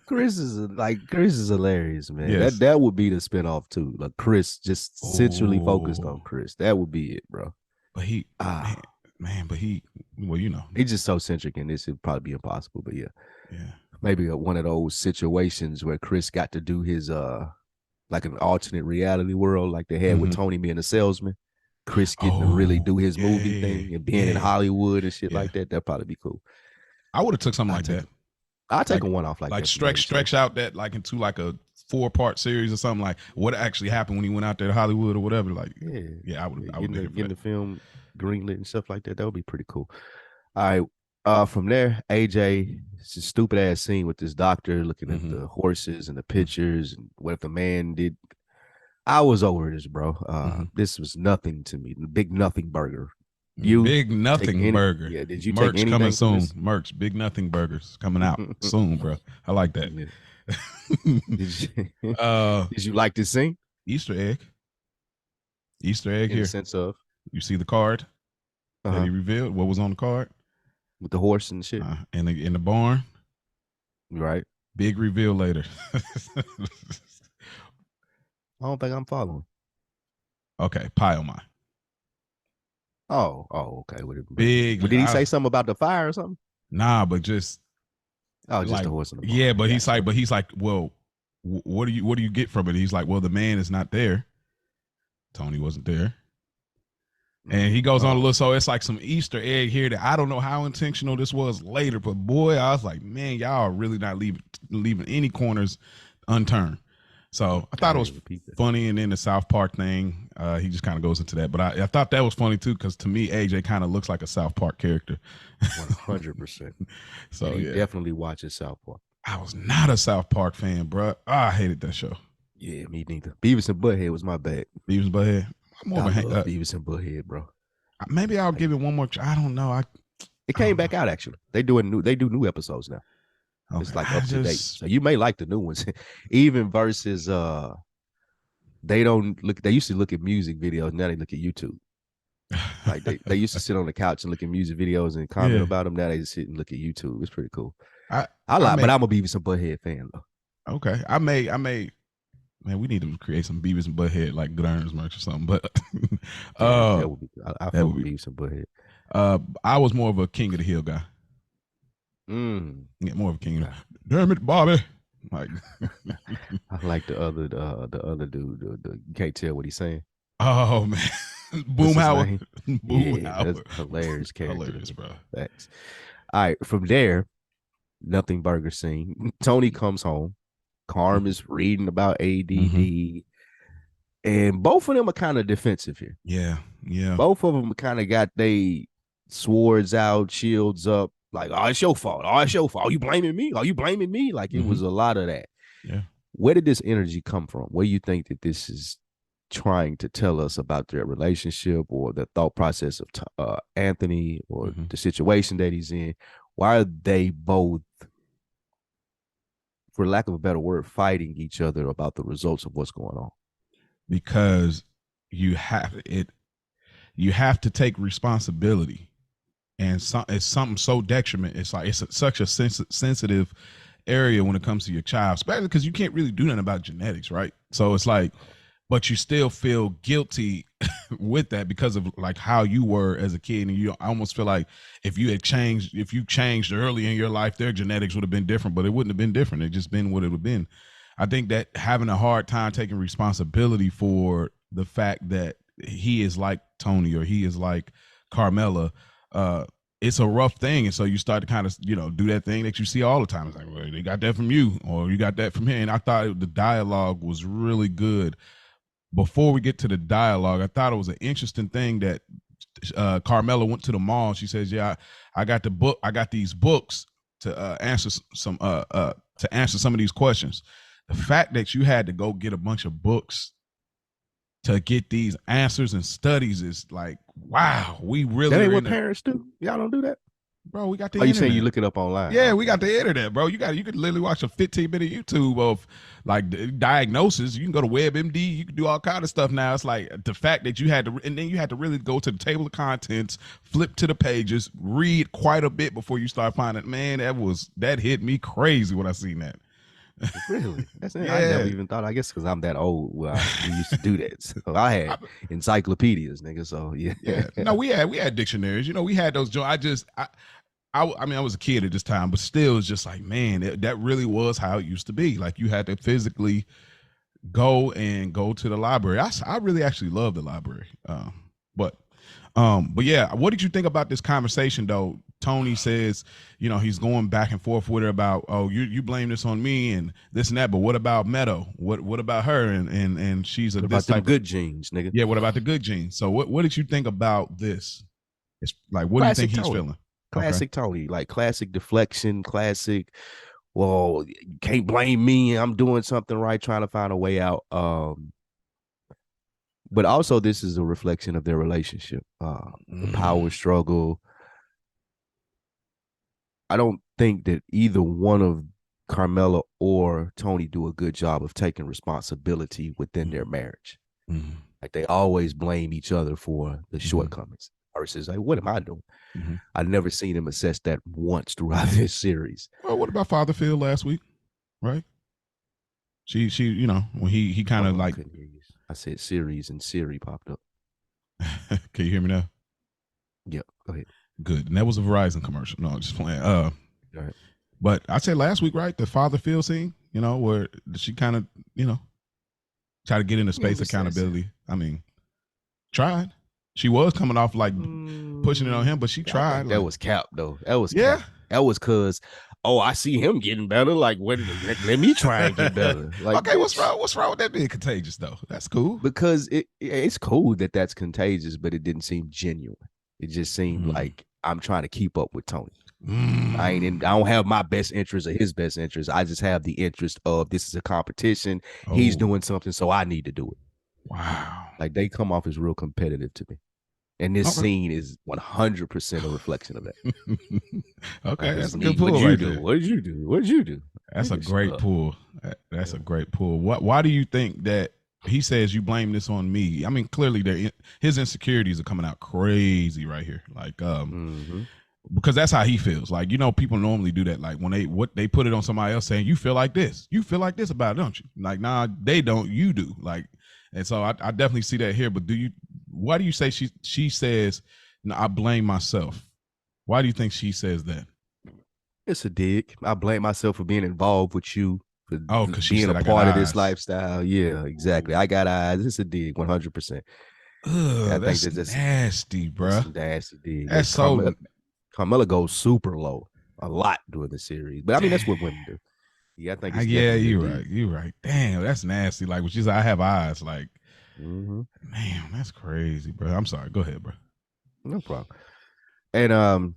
Chris is hilarious, man. Yes. That would be the spinoff too. Like Chris, just centrally focused on Chris. That would be it, bro. But he, he's just so centric in this. It'd probably be impossible. But yeah, maybe one of those situations where Chris got to do his like an alternate reality world, like they had with Tony being a salesman. Chris getting to really do his movie thing and being in Hollywood and shit like that. That'd probably be cool. I would have took something like that. I'll take a one off like that. Stretch out that like into like a 4-part series or something, like what actually happened when he went out there to Hollywood or whatever. Like, I would get the film greenlit and stuff like that. That would be pretty cool. All right. From there, AJ, it's a stupid ass scene with this doctor looking at the horses and the pictures and what if the man did. I was over this, bro. This was nothing to me. The big nothing burger. Big nothing burger. Yeah, did you merch take anything coming soon? Merch, big nothing burgers coming out soon, bro. I like that. Did you like this scene? Easter egg in here. The sense of you see the card that he revealed. What was on the card? With the horse and shit. In the barn. Right. Big reveal later. I don't think I'm following. Okay, pile mine. Oh, okay. Big. But did he say something about the fire or something? Nah, but just. Just like, the horse in the barn. Yeah, but he's like, well, what do you get from it? He's like, well, the man is not there. Tony wasn't there. And he goes on a little, so it's like some Easter egg here that I don't know how intentional this was later, but boy, I was like, man, y'all are really not leaving any corners unturned. So I thought it was funny. And then the South Park thing, he just kind of goes into that. But I thought that was funny too, because to me, AJ kind of looks like a South Park character. 100%. So he definitely watches South Park. I was not a South Park fan, bro. I hated that show. Yeah, me neither. Beavis and Butthead was my bad. Beavis and Butthead. I'm more of a Beavis and Butthead, bro. Maybe I'll give it one more. I don't know. It came back out actually. They do new episodes now. Okay. It's like up to date. So you may like the new ones. Even versus they used to look at music videos, now they look at YouTube. Like they used to sit on the couch and look at music videos and comment about them. Now they just sit and look at YouTube. It's pretty cool. But I'm a Beavis and Butthead fan though. Okay. I may man, we need to create some Beavis and Butthead like Good Earners merch or something. But that would be I feel Beavis and Butthead. I was more of a King of the Hill guy. Yeah, more of a King. Damn it, Bobby. Like I like the other dude. You can't tell what he's saying. Oh man, Boomhauer. Boomhauer. That's hilarious character. Hilarious, bro. Thanks. All right, from there, nothing burger scene. Tony comes home. Carm is reading about ADD, and both of them are kind of defensive here. Yeah. Both of them kind of got they swords out, shields up. Like, oh, it's your fault. Oh, it's your fault. Are you blaming me? Are you blaming me? Like, it was a lot of that. Yeah. Where did this energy come from? Where do you think that this is trying to tell us about their relationship or the thought process of Anthony or the situation that he's in? Why are they both, for lack of a better word, fighting each other about the results of what's going on? Because you have to take responsibility, and it's something so detriment. It's like such a sensitive area when it comes to your child, especially because you can't really do nothing about genetics, right? So it's like, but you still feel guilty with that because of like how you were as a kid, and I almost feel like if you changed early in your life, their genetics would have been different, but it wouldn't have been different. It just been what it would have been. I think that having a hard time taking responsibility for the fact that he is like Tony or he is like Carmela, it's a rough thing. And so you start to kind of, do that thing that you see all the time. It's like, well, they got that from you or you got that from him. And I thought the dialogue was really good. Before we get to the dialogue, I thought it was an interesting thing that Carmela went to the mall. She says, yeah, I got these books to answer some of these questions. The fact that you had to go get a bunch of books to get these answers and studies is like, wow, we really. That ain't what parents do. Y'all don't do that, bro. We got the. Oh, you saying you look it up online? Yeah, we got the internet, bro. You could literally watch a 15-minute YouTube of like diagnosis. You can go to WebMD. You can do all kind of stuff now. It's like the fact that you had to, and then you had to really go to the table of contents, flip to the pages, read quite a bit before you start finding. Man, that hit me crazy when I seen that. Really? Yeah. I never even thought. I guess because I'm that old. Well, we used to do that. So I had encyclopedias, nigga. So yeah. No, we had dictionaries. We had those. I mean, I was a kid at this time, but still, it's just like, man, that really was how it used to be. Like you had to physically go to the library. I really actually love the library. But yeah, what did you think about this conversation though? Tony says, he's going back and forth with her about, oh, you blame this on me and this and that, but what about Meadow? What about her? And she's what about the good genes, nigga? Yeah, what about the good genes? So what did you think about this? It's like, what classic do you think he's feeling? Classic Tony, like classic deflection, classic. Well, you can't blame me. I'm doing something right, trying to find a way out. But also, this is a reflection of their relationship, the power struggle. I don't think that either one of Carmela or Tony do a good job of taking responsibility within their marriage. Like they always blame each other for the shortcomings versus like, what am I doing? I've never seen him assess that once throughout this series. Well, what about Father Phil last week? Right? She when he kind of like, I said series and Siri popped up. Can you hear me now? Yep, go ahead. Good. And that was a Verizon commercial. No, I'm just playing. Right. But I said last week, right? The Father Phil scene, where she kind of, try to get into space accountability. I mean, tried. She was coming off like pushing it on him, but she tried. That was cap though. That was cap. That was cause, I see him getting better. Like, let me try and get better. Like, okay, what's wrong? What's wrong with that being contagious though? That's cool. Because it's cool that's contagious, but it didn't seem genuine. It just seemed like I'm trying to keep up with Tony. I don't have my best interest or his best interest. I just have the interest of this is a competition. He's doing something, so I need to do it. Wow. Like they come off as real competitive to me. And this scene is 100% a reflection of that. Okay, that's a good pull. What did you do? That's a great pull. That's a great pull. Why do you think that he says you blame this on me? I mean, clearly his insecurities are coming out crazy right here. Like, because that's how he feels. Like, people normally do that. Like when they put it on somebody else saying, you feel like this about it, don't you? Like, nah, they don't, you do. Like, and so I definitely see that here. But why do you say she says, no, I blame myself? Why do you think she says that? It's a dig. I blame myself for being involved with you, for being a part of this lifestyle. Yeah, exactly. I got eyes. It's a dig, 100%. That's nasty, bro. That's nasty dig. That's so. Carmela goes super low a lot during the series, but I mean that's what women do. Yeah, I think. You're right. You're right. Damn, that's nasty. Like when she said, "I have eyes." Like, man, that's crazy, bro. I'm sorry. Go ahead, bro. No problem. And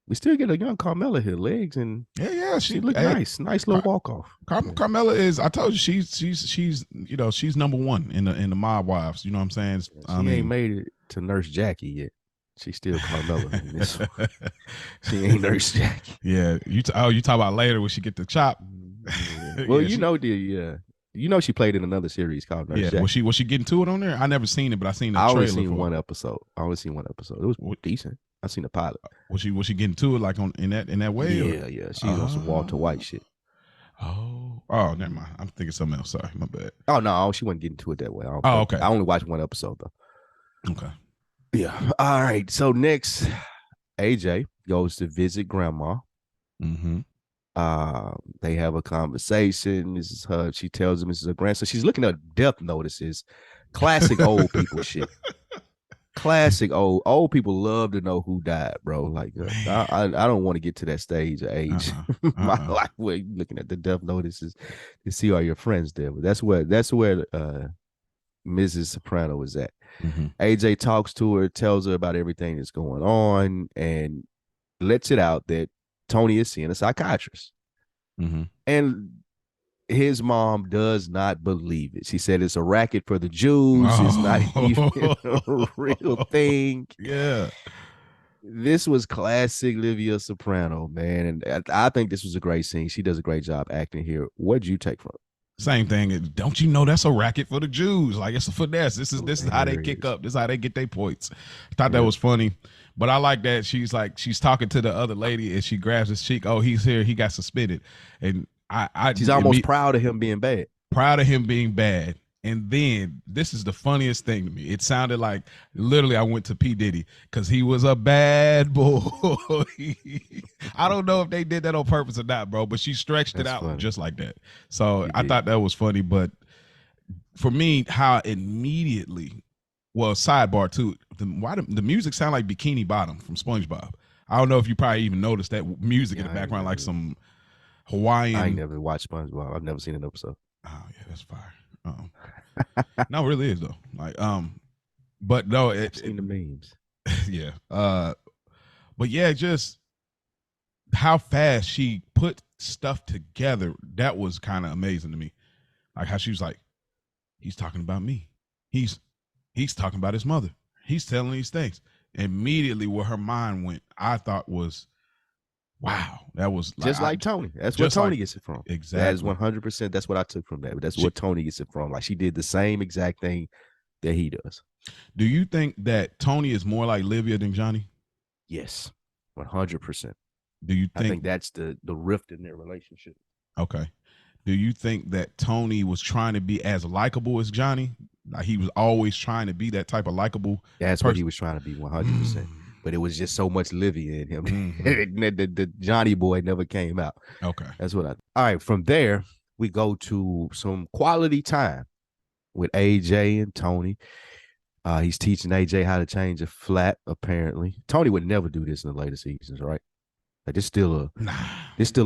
We still get a young Carmella here, legs, and Yeah. she look nice little walk off. Carmella is. I told you she's she's number one in the Mob Wives. You know what I'm saying? She ain't made it to Nurse Jackie yet. She's still Carmella in this one. She ain't Nurse Jackie. Yeah, you talk about later when she get the chop. Well, she played in another series called Nurse Jackie. Was she getting to it on there? I never seen it, but I seen the trailer. I only seen one episode. It was decent. I seen the pilot. Was she getting to it like in that way? Yeah. She's on some Walter White shit. Oh, never mind. I'm thinking something else. Sorry, my bad. Oh no, she wasn't getting to it that way. Okay. I only watched one episode though. Okay. Yeah. All right. So next, AJ goes to visit grandma. Mm-hmm. They have a conversation. This is her. She tells him this is her grandson. She's looking at death notices. Classic old people shit. Classic old people love to know who died, bro. Like I don't want to get to that stage of age. My life where you're looking at the death notices to see all your friends there. But that's where Mrs. Soprano is at. Mm-hmm. AJ talks to her, tells her about everything that's going on, and lets it out that Tony is seeing a psychiatrist. Mm-hmm. And his mom does not believe it. She said it's a racket for the Jews. It's not even a real thing. Yeah. This was classic Livia Soprano, man. And I think this was a great scene. She does a great job acting here. What'd you take from it? Same thing. Don't you know that's a racket for the Jews? Like, it's a finesse. This is how they kick up. This is how they get their points. I thought that was funny. But I like that she's talking to the other lady and she grabs his cheek. Oh, he's here. He got suspended. And she's almost proud of him being bad. Proud of him being bad. And then this is the funniest thing to me. It sounded like literally I went to P. Diddy because he was a bad boy. I don't know if they did that on purpose or not, bro, but she stretched it out funny. Just like that. So I thought that was funny. But for me, how immediately, well, sidebar too, the music sound like Bikini Bottom from SpongeBob. I don't know if you probably even noticed that music in the background, like some Hawaiian. I ain't never watched SpongeBob. I've never seen an episode. Oh yeah, that's fire. No, it really is though. Like, but no, I've seen the memes. Yeah. But yeah, just how fast she put stuff together. That was kind of amazing to me. Like how she was like, he's talking about me. He's talking about his mother. He's telling these things. Immediately where her mind went, I thought was, wow, that was just like Tony. That's where Tony gets it from. Exactly. That is 100%. That's what I took from that. But that's where Tony gets it from. Like she did the same exact thing that he does. Do you think that Tony is more like Livia than Johnny? Yes, 100%. Do you think? I think that's the rift in their relationship. Okay. Do you think that Tony was trying to be as likable as Johnny? Like he was always trying to be that type of likable. That's what he was trying to be, 100%. But it was just so much Livia in him. The Johnny boy never came out. Okay. That's what all right. From there, we go to some quality time with AJ and Tony. He's teaching AJ how to change a flat, apparently. Tony would never do this in the later seasons, right? Like this still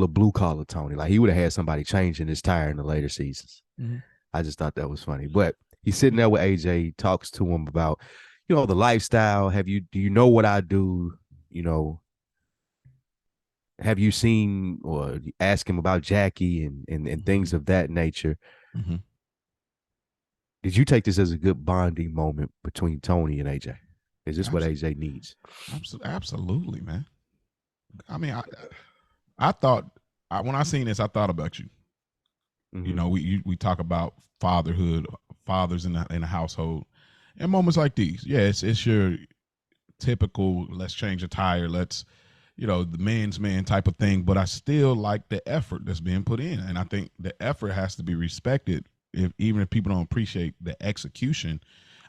a blue collar Tony. Like he would have had somebody changing his tire in the later seasons. Mm-hmm. I just thought that was funny. But he's sitting there with AJ, talks to him about, the lifestyle. Do you know what I do? Have you seen or ask him about Jackie and things of that nature? Mm-hmm. Did you take this as a good bonding moment between Tony and AJ? Is this what AJ needs? Absolutely, man. I mean, I thought when I seen this, I thought about you. Mm-hmm. We talk about fatherhood, fathers in the household, and moments like these. Yeah, it's your typical let's change a tire, let's the man's man type of thing. But I still like the effort that's being put in, and I think the effort has to be respected. Even if people don't appreciate the execution,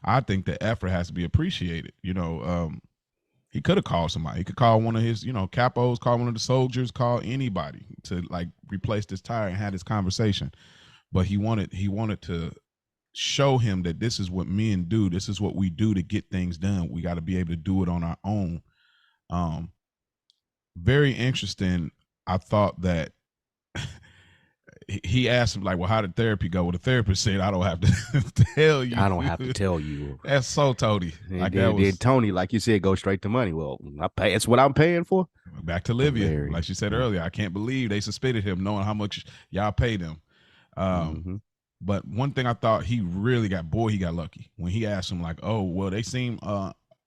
I think the effort has to be appreciated. He could have called somebody. He could call one of his, capos, call one of the soldiers, call anybody to like replace this tire and have this conversation. But he wanted to show him that this is what men do. This is what we do to get things done. We got to be able to do it on our own. Very interesting. I thought that he asked him like, "Well, how did therapy go?" Well, the therapist said, "I don't have to tell you. I don't have to tell you. That's so Tony. And Like then, that was Tony, like you said, go straight to money. Well, I pay. It's what I'm paying for. back to Livia. Hilarious. Like she said earlier, I can't believe they suspended him, knowing how much y'all paid him. But one thing I thought he really got lucky when he asked him like, "Oh, well, they seem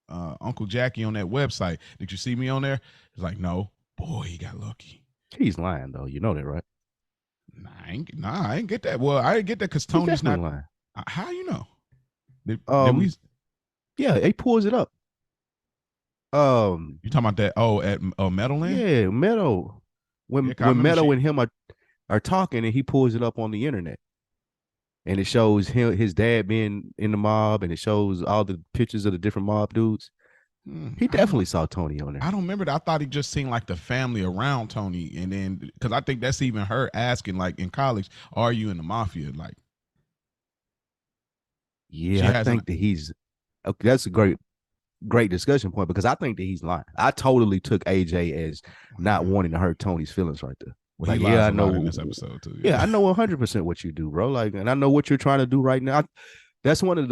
Uncle Jackie on that website. Did you see me on there?" He's like, "No." Boy, he got lucky. He's lying though. You know that, right? I ain't get that. Well, I didn't get that because Tony's not lying. How you know? Did we? Yeah, he pulls it up. You talking about that? Oh, at Meadowland? Yeah, Meadow. When Meadow and him are talking, and he pulls it up on the internet, and it shows his dad being in the mob, and it shows all the pictures of the different mob dudes. He definitely saw Tony on there. I don't remember that. I thought he just seen like the family around Tony, and then because I think that's even her asking like in college, "Are you in the mafia?" Like, yeah, I think that he's. Okay, that's a great discussion point because I think that he's lying. I totally took AJ as not wanting to hurt Tony's feelings right there. Well, like, I know in this episode too. Yeah, I know 100% what you do, bro. Like, and I know what you're trying to do right now. That's one of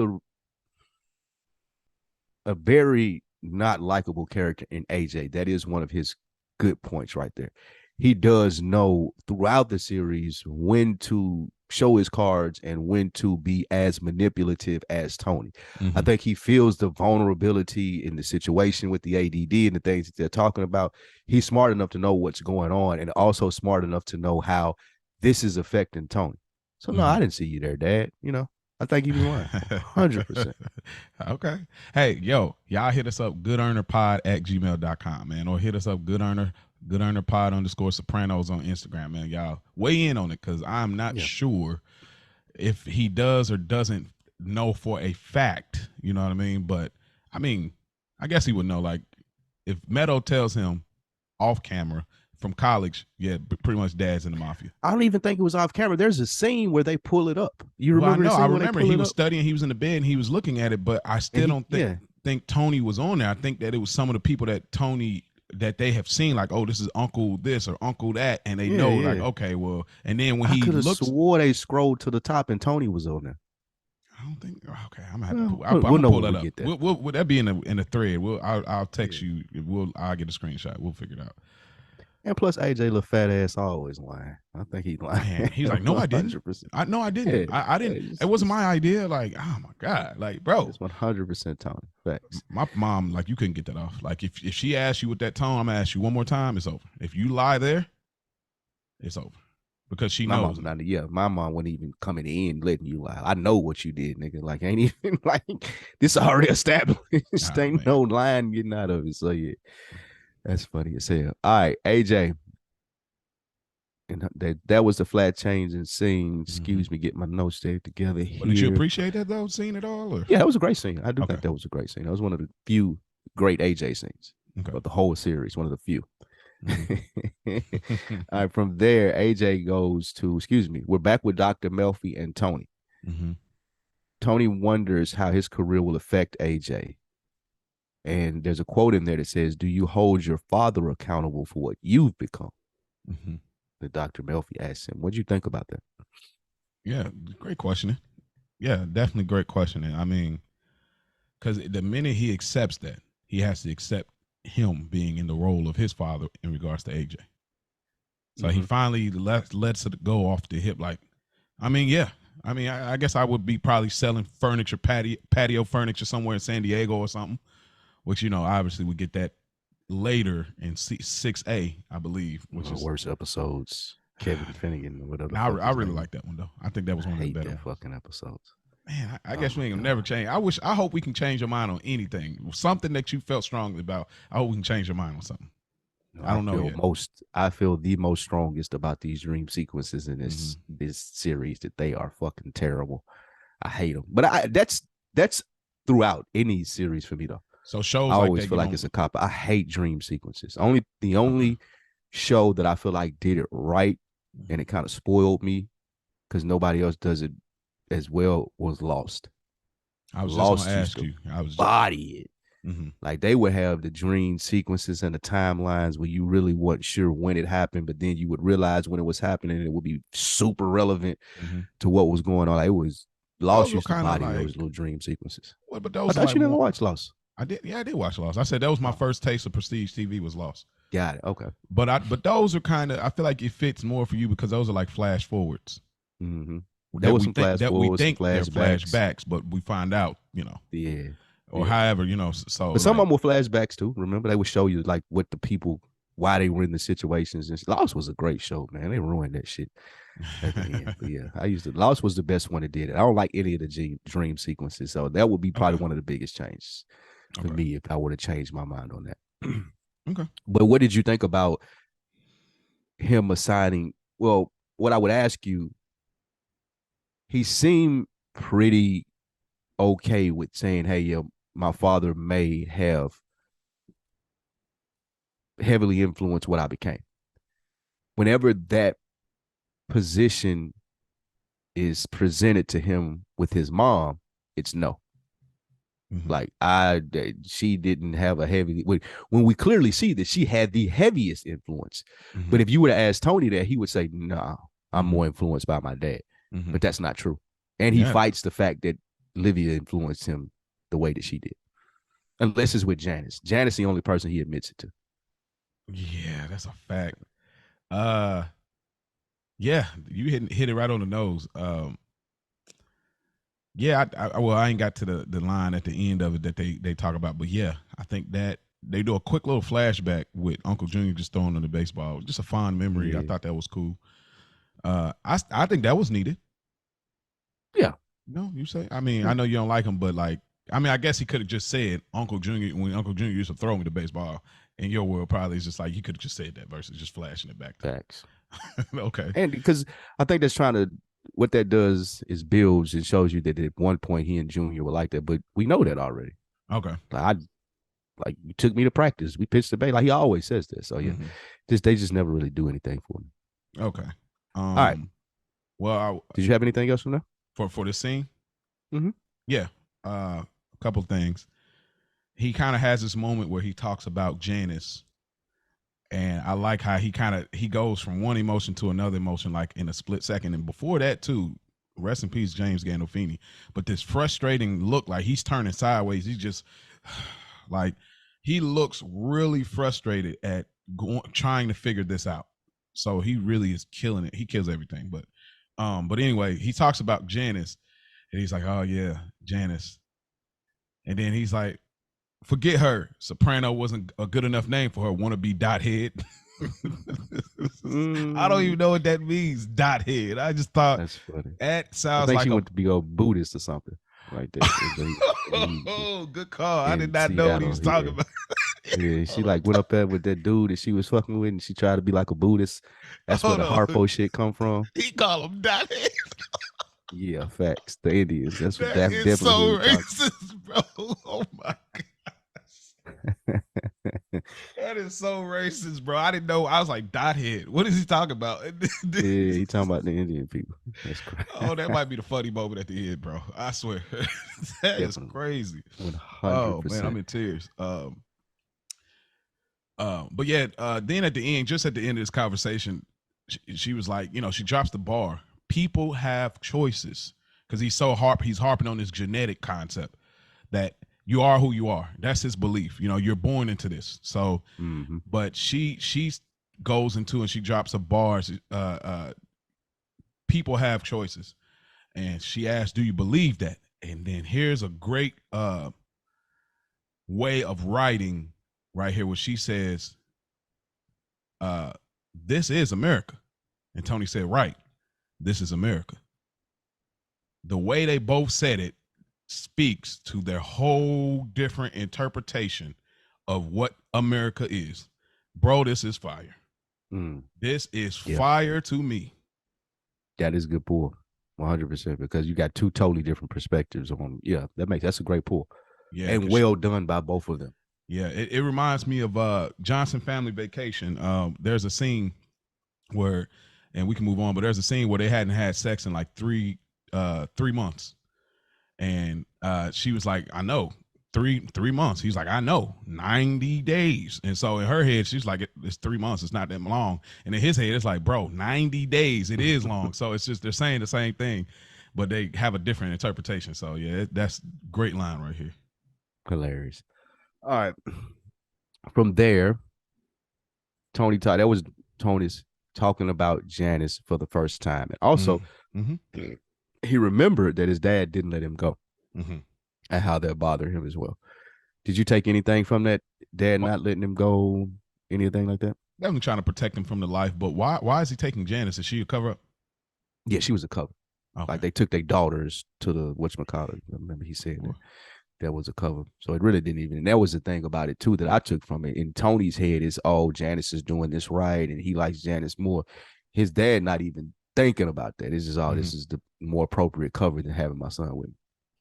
a very not likable character in AJ. That is one of his good points right there. He does know throughout the series when to show his cards and when to be as manipulative as Tony. I think he feels the vulnerability in the situation with the ADD and the things that they're talking about. He's smart enough to know what's going on and also smart enough to know how this is affecting Tony. So no, I didn't see you there, Dad. You know, I think you be lying. 100%. Okay. Hey, yo, y'all hit us up, goodearnerpod@gmail.com, man, or hit us up, goodearnerpod _Sopranos on Instagram, man. Y'all weigh in on it because I'm not sure if he does or doesn't know for a fact. You know what I mean? But I mean, I guess he would know. Like, if Meadow tells him off camera from college, yeah, pretty much Dad's in the mafia. I don't even think it was off camera. There's a scene where they pull it up. You remember? Well, I remember he was studying. He was in the bed and he was looking at it. But I still don't think Tony was on there. I think that it was some of the people that Tony. That they have seen, like, oh, this is Uncle this or Uncle that, and they know, like, okay, well, and then when he looks, swore they scrolled to the top and Tony was on there. I don't think. Okay, I'm gonna have to. I'm gonna pull that up. Will that be in the thread? I'll text you. I'll get a screenshot. We'll figure it out. And plus, AJ, little fat ass, always lying. I think he's lying. Man, he's like, no, I didn't. No, I didn't. Yeah, I didn't. It wasn't my idea. Like, oh my god, like, bro, it's 100% Tony. Facts. My mom, like, you couldn't get that off. Like, if she asks you with that tone, I'm gonna ask you one more time. It's over. If you lie there, it's over because she knows. My mom wasn't even coming in letting you lie. I know what you did, nigga. Like, ain't even like this already established. Ain't no line getting out of it. So yeah. That's funny as hell. All right, AJ. And that was the flat change in scene. Excuse me, get my notes stayed together here. But did you appreciate that though, scene at all? Or? Yeah, it was a great scene. I do think that was a great scene. That was one of the few great AJ scenes of the whole series. One of the few. All right, from there, AJ goes to, we're back with Dr. Melfi and Tony. Tony wonders how his career will affect AJ. And there's a quote in there that says, "Do you hold your father accountable for what you've become?" That Dr. Melfi asks him. What do you think about that? Yeah, great questioning. Yeah, definitely great questioning. I mean, because the minute he accepts that, he has to accept him being in the role of his father in regards to AJ. So he finally lets it go off the hip. Like, I mean, yeah. I mean, I guess I would be probably selling furniture, patio furniture somewhere in San Diego or something. Which, you know, obviously we get that later in 6A, I believe. Which is worst episodes. Kevin Finnegan or whatever. I really like that one though. I think that was one of the better fucking episodes. Man, I guess we ain't gonna never change. I hope we can change your mind on anything. Something that you felt strongly about. I hope we can change your mind on something. I don't know yet. I feel the most strongest about these dream sequences in this series that they are fucking terrible. I hate them. But that's throughout any series for me though. So shows I always feel like it's a cop. I hate dream sequences. The only show that I feel like did it right and it kind of spoiled me because nobody else does it as well was Lost. I was just going to ask you. Body it. Mm-hmm. Like they would have the dream sequences and the timelines where you really weren't sure when it happened, but then you would realize when it was happening, and it would be super relevant Mm-hmm. to what was going on. Like, it was Those Lost were used to kind of body those like, little dream sequences. well, but I those are thought like you never more. watched Lost. I did. Yeah, I did watch Lost. I said that was my Oh, first taste of prestige TV was Lost. got it. Okay. But those are kind of, I feel like it fits more for you because those are like flash forwards Mm-hmm. There that was we some think flash forwards, some they're flashbacks. flashbacks, but we find out, Yeah. or Yeah. however, so But some like, of them were flashbacks too. Remember, they would show you like what the people, why they were in the situations. And Lost was a great show, man. They ruined that shit at the end. But yeah, Lost was the best one that did it. I don't like any of the dream sequences, so that would be probably okay, one of the biggest changes for okay, me if I would have changed my mind on that. okay. But what did you think about him assigning? Well, what I would ask you, he seemed pretty okay with saying, "Hey, yo, my father may have heavily influenced what I became." Whenever that position is presented to him with his mom, it's no. Mm-hmm. Like she didn't have a heavy, when we clearly see that she had the heaviest influence. Mm-hmm. But if you were to ask Tony that, he would say, "No, I'm Mm-hmm. more influenced by my dad." Mm-hmm. But that's not true. And he Yeah, fights the fact that Livia influenced him the way that she did. Unless it's with Janice. Janice is the only person he admits it to. yeah, that's a fact. Uh, yeah, you hit it right on the nose. Yeah, well, I ain't got to the line at the end of it that they talk about, but yeah, I think that they do a quick little flashback with Uncle Junior just throwing on the baseball. Just a fond memory. I Yeah. thought that was cool. I think that was needed. Yeah. No, you say? I mean, I know you don't like him, but like, I mean, I guess he could have just said Uncle Junior when Uncle Junior used to throw me the baseball. In your world, probably is just like you could have just said that versus just flashing it back. Facts. Okay. And because I think that's trying to, what that does is builds and shows you that at one point he and Junior were like that, but we know that already. Okay. Like you took me to practice. We pitched the bay. Like he always says this. So yeah, Mm-hmm. they just never really do anything for me. Okay. All right. Well, did you have anything else from there? For this scene? Mm-hmm. Yeah. A couple of things. He kind of has this moment where he talks about Janice, and I like how he goes from one emotion to another emotion like in a split second. And before that too, rest in peace, James Gandolfini. But this frustrating look, like he's turning sideways. He's just like he looks really frustrated at trying to figure this out. So he really is killing it. He kills everything. But anyway, he talks about Janice, and he's like, "Oh yeah, Janice," and then he's like, "Forget her. Soprano wasn't a good enough name for her. Want to be dot head." I don't even know what that means, dot head. I just thought that's funny. That sounds I think like she went to be a Buddhist or something like that. Oh, good call. I did not know what he was talking about. Yeah, she like went up there with that dude that she was fucking with, and she tried to be like a Buddhist. That's where the Harpo shit come from. He call him dot head. Yeah, facts. The Indians. That's what That is so definitely racist, bro. Oh my god. That is so racist, bro. I didn't know. I was like, dot head. What is he talking about? Yeah, he talking about the Indian people. That's crazy. Oh, that might be the funny moment at the end, bro. I swear. That is crazy. 100%. Oh man, I'm in tears. But yeah, then at the end, just at the end of this conversation, she was like, she drops the bar. People have choices because he's harping on this genetic concept that you are who you are. That's his belief. You're born into this. So, but she goes into and she drops a bars. People have choices, and she asks, "Do you believe that?" And then here's a great way of writing right here, where she says, "This is America," and Tony said, "Right, this is America." The way they both said it speaks to their whole different interpretation of what America is. Bro, this is fire. This is fire to me. That is a good pull. 100%, because you got two totally different perspectives on. Yeah, that's a great pull. Yeah, and well done by both of them. Yeah, it reminds me of Johnson Family Vacation. There's a scene where, and we can move on, but there's a scene where they hadn't had sex in like 3 months. And she was like, I know. three months. He's like, I know, 90 days. And so in her head, she's like, it's 3 months. It's not that long. And in his head, it's like, bro, 90 days. It is long. So it's just they're saying the same thing, but they have a different interpretation. So yeah, that's great line right here. Hilarious. All right. From there, that was Tony's talking about Janice for the first time. And also, he remembered that his dad didn't let him go and how that bothered him as well. Did you take anything from that? Dad not letting him go, anything like that? Definitely trying to protect him from the life, but why is he taking Janice? Is she a cover up? Yeah, she was a cover. Okay. Like they took their daughters to the whatchamacallit. I remember he said that was a cover. So it really didn't even, and that was the thing about it too that I took from it. In Tony's head is, oh, Janice is doing this right and he likes Janice more. His dad not even thinking about that. It's just, this is the more appropriate cover than having my son with me.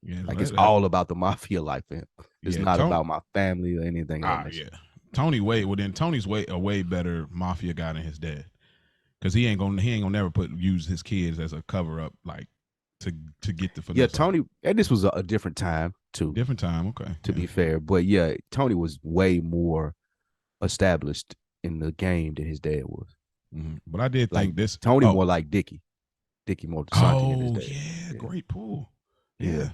Yeah, like it's all about the mafia life for him. It's not about my family or anything. Yeah, Tony's a way better mafia guy than his dad, because he ain't gonna never use his kids as a cover up, like to get the. Yeah, Tony, and this was a different time too. Different time, okay. To be fair, but yeah, Tony was way more established in the game than his dad was. But I did think this Tony more like Dickie more DeSanti than his dad. Yeah, great pull. Yeah.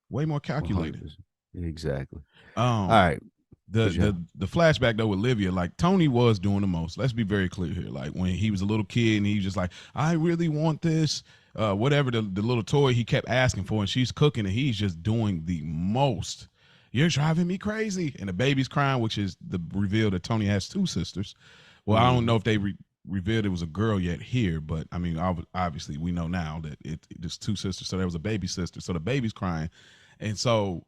Way more calculated. 100%. Exactly. All right. The flashback though with Livia, like Tony was doing the most. Let's be very clear here. Like when he was a little kid and he was just like, I really want this, whatever the little toy he kept asking for, and she's cooking and he's just doing the most. You're driving me crazy. And the baby's crying, which is the reveal that Tony has two sisters. Well, I don't know if they revealed it was a girl yet here, but I mean, obviously we know now that it's two sisters. So there was a baby sister. So the baby's crying. And so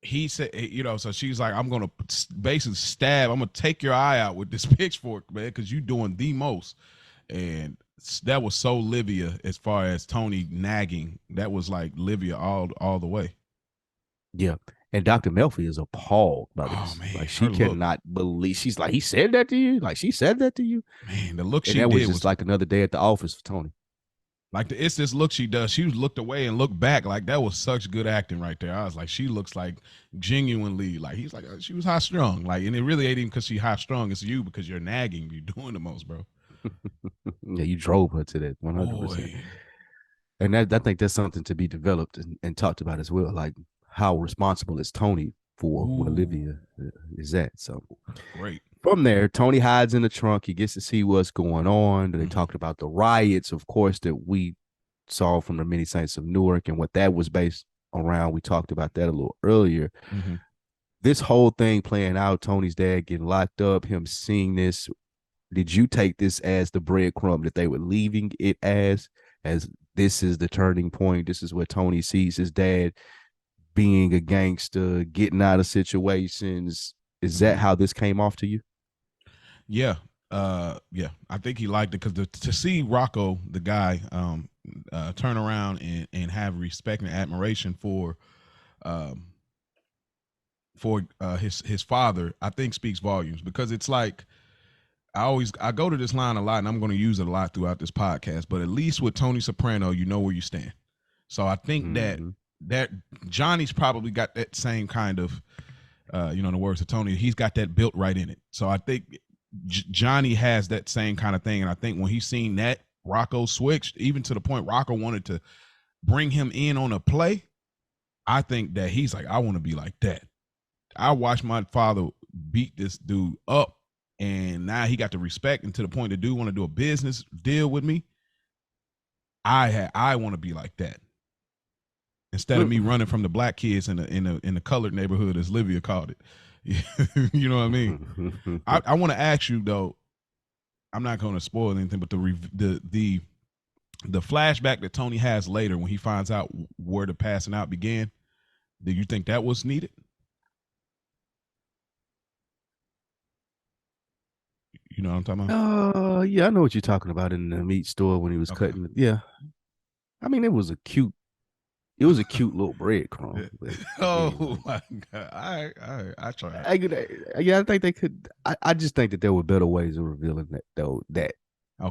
he said, so she's like, I'm going to basically stab. I'm going to take your eye out with this pitchfork, man, because you're doing the most. And that was so Livia as far as Tony nagging. That was like Livia all the way. Yeah. And Dr. Melfi is appalled by this. Oh, man, like she cannot believe. She's like, he said that to you? Like she said that to you? Man, the look she did was just like another day at the office for Tony. Like it's this look she does. She looked away and looked back. Like that was such good acting right there. I was like, she looks like genuinely like he's like she was high strung. Like, and it really ain't even because she high strung. It's you because you're nagging. You're doing the most, bro. Yeah, you drove her to that 100%. And I think that's something to be developed and talked about as well. Like how responsible is Tony for what Olivia is at? So great. From there, Tony hides in the trunk. He gets to see what's going on. They talked about the riots, of course, that we saw from the Many Saints of Newark and what that was based around. We talked about that a little earlier. This whole thing playing out, Tony's dad getting locked up, him seeing this. Did you take this as the breadcrumb that they were leaving it as this is the turning point? This is where Tony sees his dad being a gangster, getting out of situations. Is that how this came off to you? Yeah. I think he liked it because to see Rocco, the guy, turn around and have respect and admiration for his father, I think speaks volumes, because it's like I go to this line a lot and I'm going to use it a lot throughout this podcast, but at least with Tony Soprano, you know where you stand. So I think that Johnny's probably got that same kind of, in the words of Tony, he's got that built right in it. So I think Johnny has that same kind of thing. And I think when he's seen that, Rocco switched, even to the point Rocco wanted to bring him in on a play. I think that he's like, I want to be like that. I watched my father beat this dude up, and now he got the respect, and to the point the dude want to do a business deal with me. I want to be like that. Instead of me running from the black kids in the colored neighborhood, as Livia called it. You know what I mean? I want to ask you though. I'm not going to spoil anything, but the flashback that Tony has later when he finds out where the passing out began, do you think that was needed? You know what I'm talking about? Yeah, I know what you're talking about in the meat store when he was cutting. Yeah, I mean it was a cute little breadcrumb. My God! I tried. I think they could. I just think that there were better ways of revealing that though.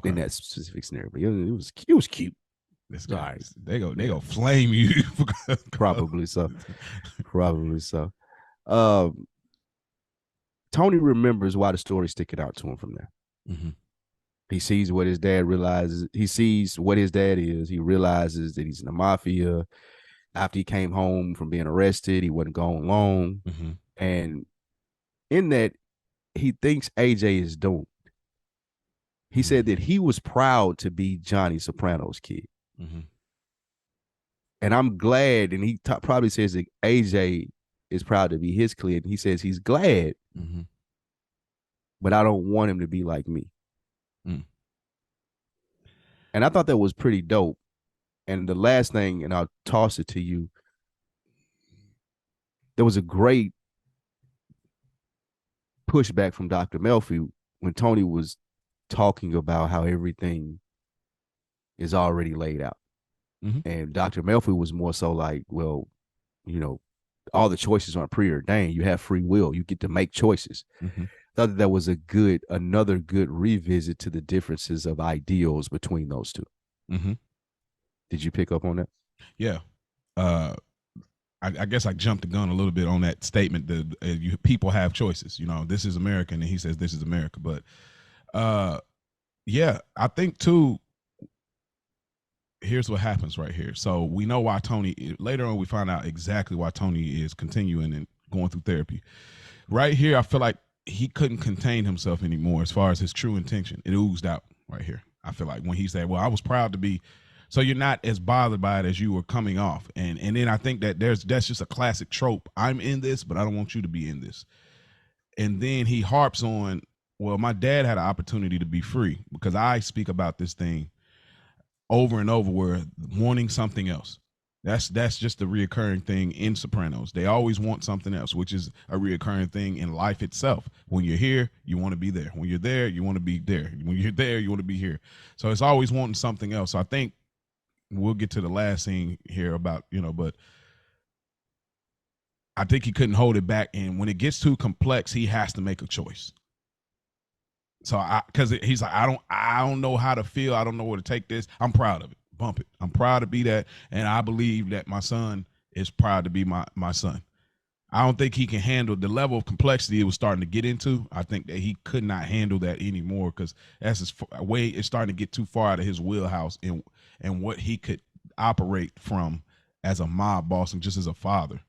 In that specific scenario, but it was cute. This guys, they go flame you. Probably so. Um, Tony remembers why the story's sticking out to him from there. Mm-hmm. He sees what his dad realizes. He sees what his dad is. He realizes that he's in the mafia. After he came home from being arrested, he wasn't gone long. Mm-hmm. And in that, he thinks AJ is doomed. He said that he was proud to be Johnny Soprano's kid. Mm-hmm. And I'm glad, and he probably says that AJ is proud to be his kid. And he says he's glad, Mm-hmm. but I don't want him to be like me. Mm. And I thought that was pretty dope. And the last thing, and I'll toss it to you, there was a great pushback from Dr. Melfi when Tony was talking about how everything is already laid out. Mm-hmm. And Dr. Melfi was more so like, well, you know, all the choices aren't preordained. You have free will. You get to make choices. Mm-hmm. Thought that was another good revisit to the differences of ideals between those two. Mm-hmm. Did you pick up on that? Yeah. I guess I jumped the gun a little bit on that statement that people have choices. You know, this is America, and he says this is America. But yeah, I think too. Here's what happens right here. So we know why Tony. Later on, we find out exactly why Tony is continuing and going through therapy. Right here, I feel like he couldn't contain himself anymore as far as his true intention. It oozed out right here. I feel like when he said, "Well, I was proud to be." So you're not as bothered by it as you were coming off, and then I think that that's just a classic trope. I'm in this, but I don't want you to be in this. And then he harps on, well, my dad had an opportunity to be free because I speak about this thing over and over, where wanting something else. That's just a reoccurring thing in Sopranos. They always want something else, which is a reoccurring thing in life itself. When you're here, you want to be there. When you're there, you want to be there. When you're there, you want to be here. So it's always wanting something else. So I think we'll get to the last scene here about, but I think he couldn't hold it back. And when it gets too complex, he has to make a choice. So because he's like, I don't know how to feel. I don't know where to take this. I'm proud of it. Bump it. I'm proud to be that. And I believe that my son is proud to be my son. I don't think he can handle the level of complexity it was starting to get into. I think that he could not handle that anymore because that's his way. It's starting to get too far out of his wheelhouse and what he could operate from as a mob boss and just as a father.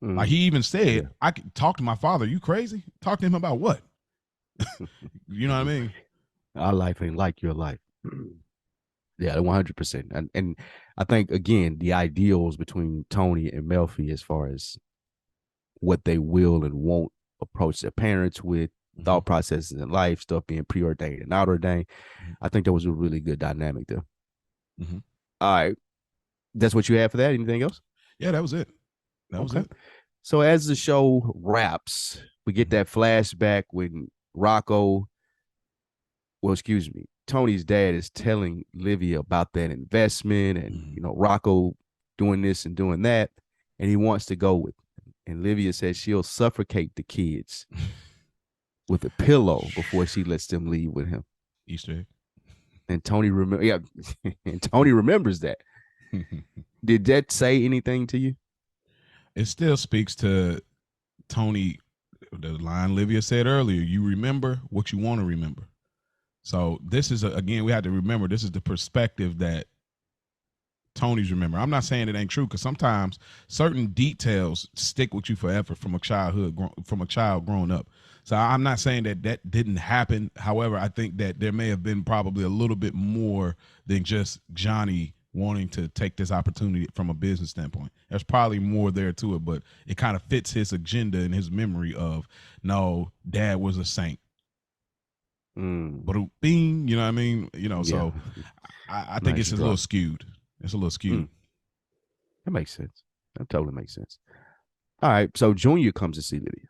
Mm-hmm. Like he even said, I could talk to my father. You crazy? Talk to him about what? You know what I mean? Our life ain't like your life. Yeah, 100%. And I think, again, the ideals between Tony and Melfi as far as what they will and won't approach their parents with, thought processes in life, stuff being preordained and not ordained. I think that was a really good dynamic there. Mm-hmm. All right. That's what you had for that? Anything else? Yeah, that was it. That was it. So as the show wraps, we get that flashback when Tony's dad is telling Livia about that investment and, Rocco doing this and doing that, and he wants to go with him. And Livia says she'll suffocate the kids with a pillow before she lets them leave with him. Easter egg. And Tony remembers that. Did that say anything to you? It still speaks to Tony, the line Livia said earlier, you remember what you want to remember. So this is, again, we had to remember, this is the perspective that Tony's remember. I'm not saying it ain't true because sometimes certain details stick with you forever from a child growing up. So I'm not saying that didn't happen. However, I think that there may have been probably a little bit more than just Johnny wanting to take this opportunity from a business standpoint. There's probably more there to it, but it kind of fits his agenda and his memory of, no, dad was a saint. But bing, you know what I mean? So I think it's a little skewed. It's a little skewed. That makes sense. That totally makes sense. All right. So Junior comes to see Lydia.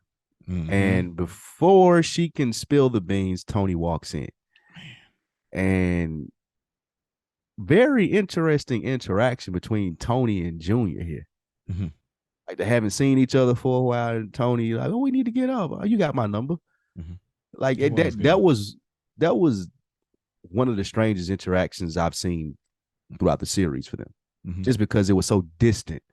Mm-hmm. And before she can spill the beans, Tony walks in. And very interesting interaction between Tony and Junior here. Mm-hmm. Like they haven't seen each other for a while. And Tony, like, oh, we need to get up. Oh, you got my number. Mm-hmm. Like that was one of the strangest interactions I've seen throughout the series for them, just because it was so distant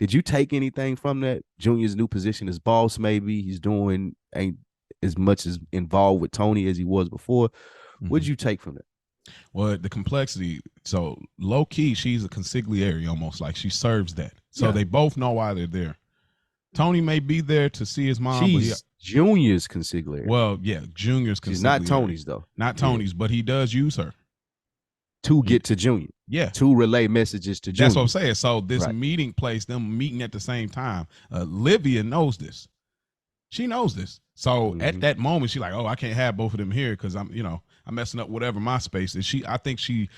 Did you take anything from that? Junior's new position as boss, maybe he's doing ain't as much as involved with Tony as he was before. What did you take from that? Well, the complexity. So low key, she's a consigliere almost, like she serves that. So they both know why they're there. Tony may be there to see his mom. She's Junior's consigliere. Well, yeah, Junior's consigliere. She's not Tony's though. Not Tony's, but he does use her to get to Junior. Yeah. To relay messages to Junior. That's what I'm saying. So this meeting place, them meeting at the same time. Livia knows this. She knows this. So at that moment, she's like, oh, I can't have both of them here because I'm messing up whatever my space is. I think she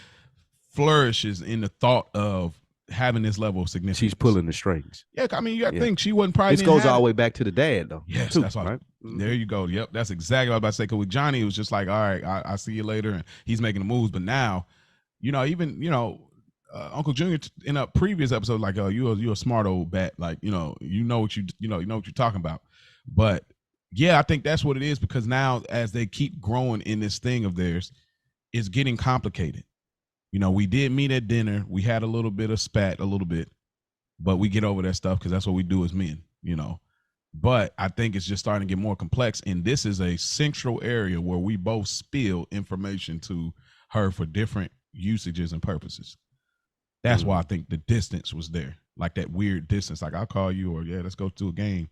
flourishes in the thought of having this level of significance. She's pulling the strings. Yeah, I mean, you got to think she wasn't probably. This goes all the way back to the dad, though. Yes, that's right. There you go. Yep, that's exactly what I was about to say. Because with Johnny, it was just like, all right, I see you later, and he's making the moves. But now, Uncle Junior in a previous episode, like, oh, you a smart old bat, like, you know what you're talking about. But yeah, I think that's what it is, because now as they keep growing in this thing of theirs, it's getting complicated. We did meet at dinner. We had a little bit of spat, but we get over that stuff because that's what we do as men, But I think it's just starting to get more complex. And this is a central area where we both spill information to her for different usages and purposes. That's why I think the distance was there, like that weird distance. Like, I'll call you, or let's go to a game.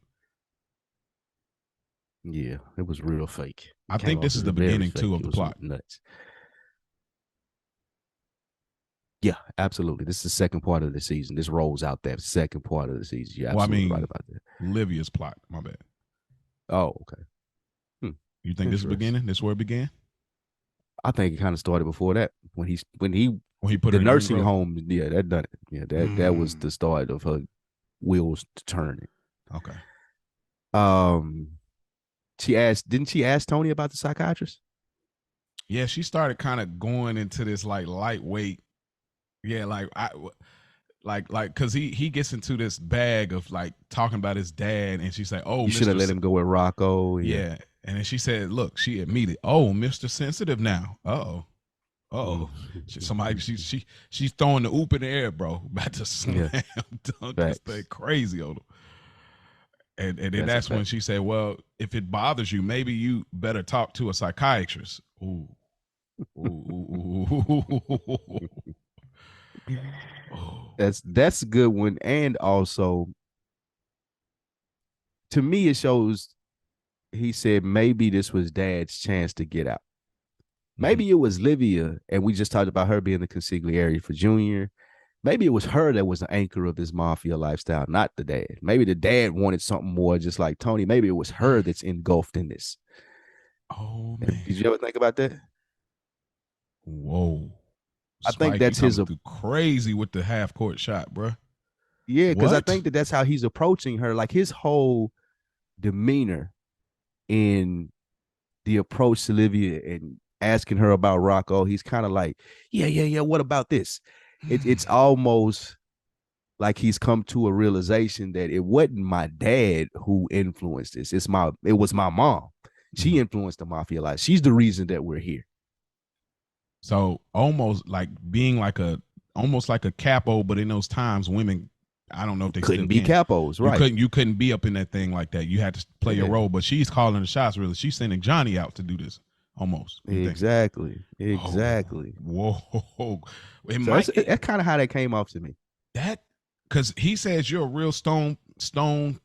Yeah, it was real fake. I think this is the beginning too of the plot. Nuts. Yeah, absolutely. This is the second part of the season. This rolls out that second part of the season. You're absolutely right about that. Livia's plot. My bad. Oh, okay. You think this is the beginning? This is where it began? I think it kind of started before that. When he put the nursing home. Yeah, that done it. Yeah, that was the start of her wheels turning. Okay. Didn't she ask Tony about the psychiatrist? Yeah, she started kind of going into this like lightweight. Yeah, because he gets into this bag of like talking about his dad, and she's like, "Oh, you should have let him go with Rocco." Yeah, and then she said, "Look," she admitted, "Oh, Mr. Sensitive now. Oh, somebody she's throwing the oop in the air, bro. About to slam dunk this thing crazy on him." And then that's when she said, "Well, if it bothers you, maybe you better talk to a psychiatrist." Ooh. That's a good one. And also, to me, it shows he said maybe this was Dad's chance to get out. Maybe it was Livia, and we just talked about her being the consigliere for Junior. Maybe it was her that was the anchor of this mafia lifestyle, not the dad. Maybe the dad wanted something more, just like Tony. Maybe it was her that's engulfed in this. Oh, man. Did you ever think about that? Whoa. I think that's his crazy with the half court shot, bro. Yeah, because I think that's how he's approaching her. Like his whole demeanor in the approach to Livia and asking her about Rocco, he's kind of like, yeah. What about this? It's almost like he's come to a realization that it wasn't my dad who influenced this. It was my mom. She influenced the mafia life. She's the reason that we're here. So almost like being almost like a capo, but in those times, women, I don't know if they couldn't be capos, right? You couldn't be up in that thing like that. You had to play your role, but she's calling the shots. Really, she's sending Johnny out to do this. Almost. Exactly. Whoa. That's kind of how that came off to me. That because he says you're a real stone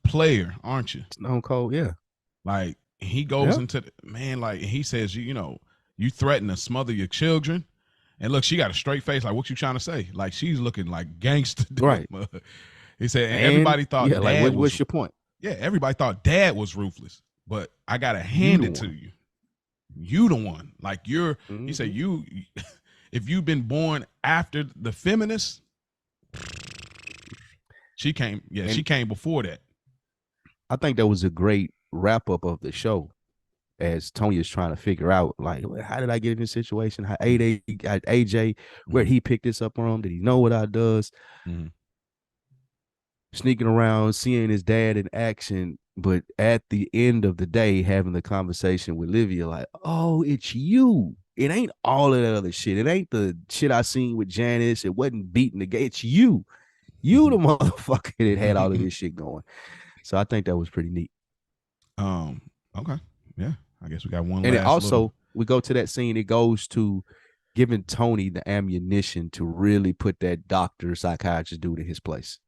player, aren't you? Stone cold, yeah. Like he goes into he says you threaten to smother your children, and look, she got a straight face. Like, what you trying to say? Like she's looking like gangster, right? He said, and everybody thought, what's your point? Yeah, everybody thought Dad was ruthless, but I gotta hand it to you. You the one. Like you're. He said if you've been born after the feminists, she came. Yeah, she came before that. I think that was a great wrap up of the show, as Tony is trying to figure out, like, how did I get in this situation? How AJ, where he picked this up from? Did he know what I does? Sneaking around, seeing his dad in action, but at the end of the day, having the conversation with Livia, like, oh, it's you. It ain't all of that other shit. It ain't the shit I seen with Janice. It wasn't beating the game. It's you. You the motherfucker that had all of this shit going. So I think that was pretty neat. Okay. Yeah. I guess we got one And it last also, we go to that scene, it goes to giving Tony the ammunition to really put that doctor, psychiatrist dude in his place.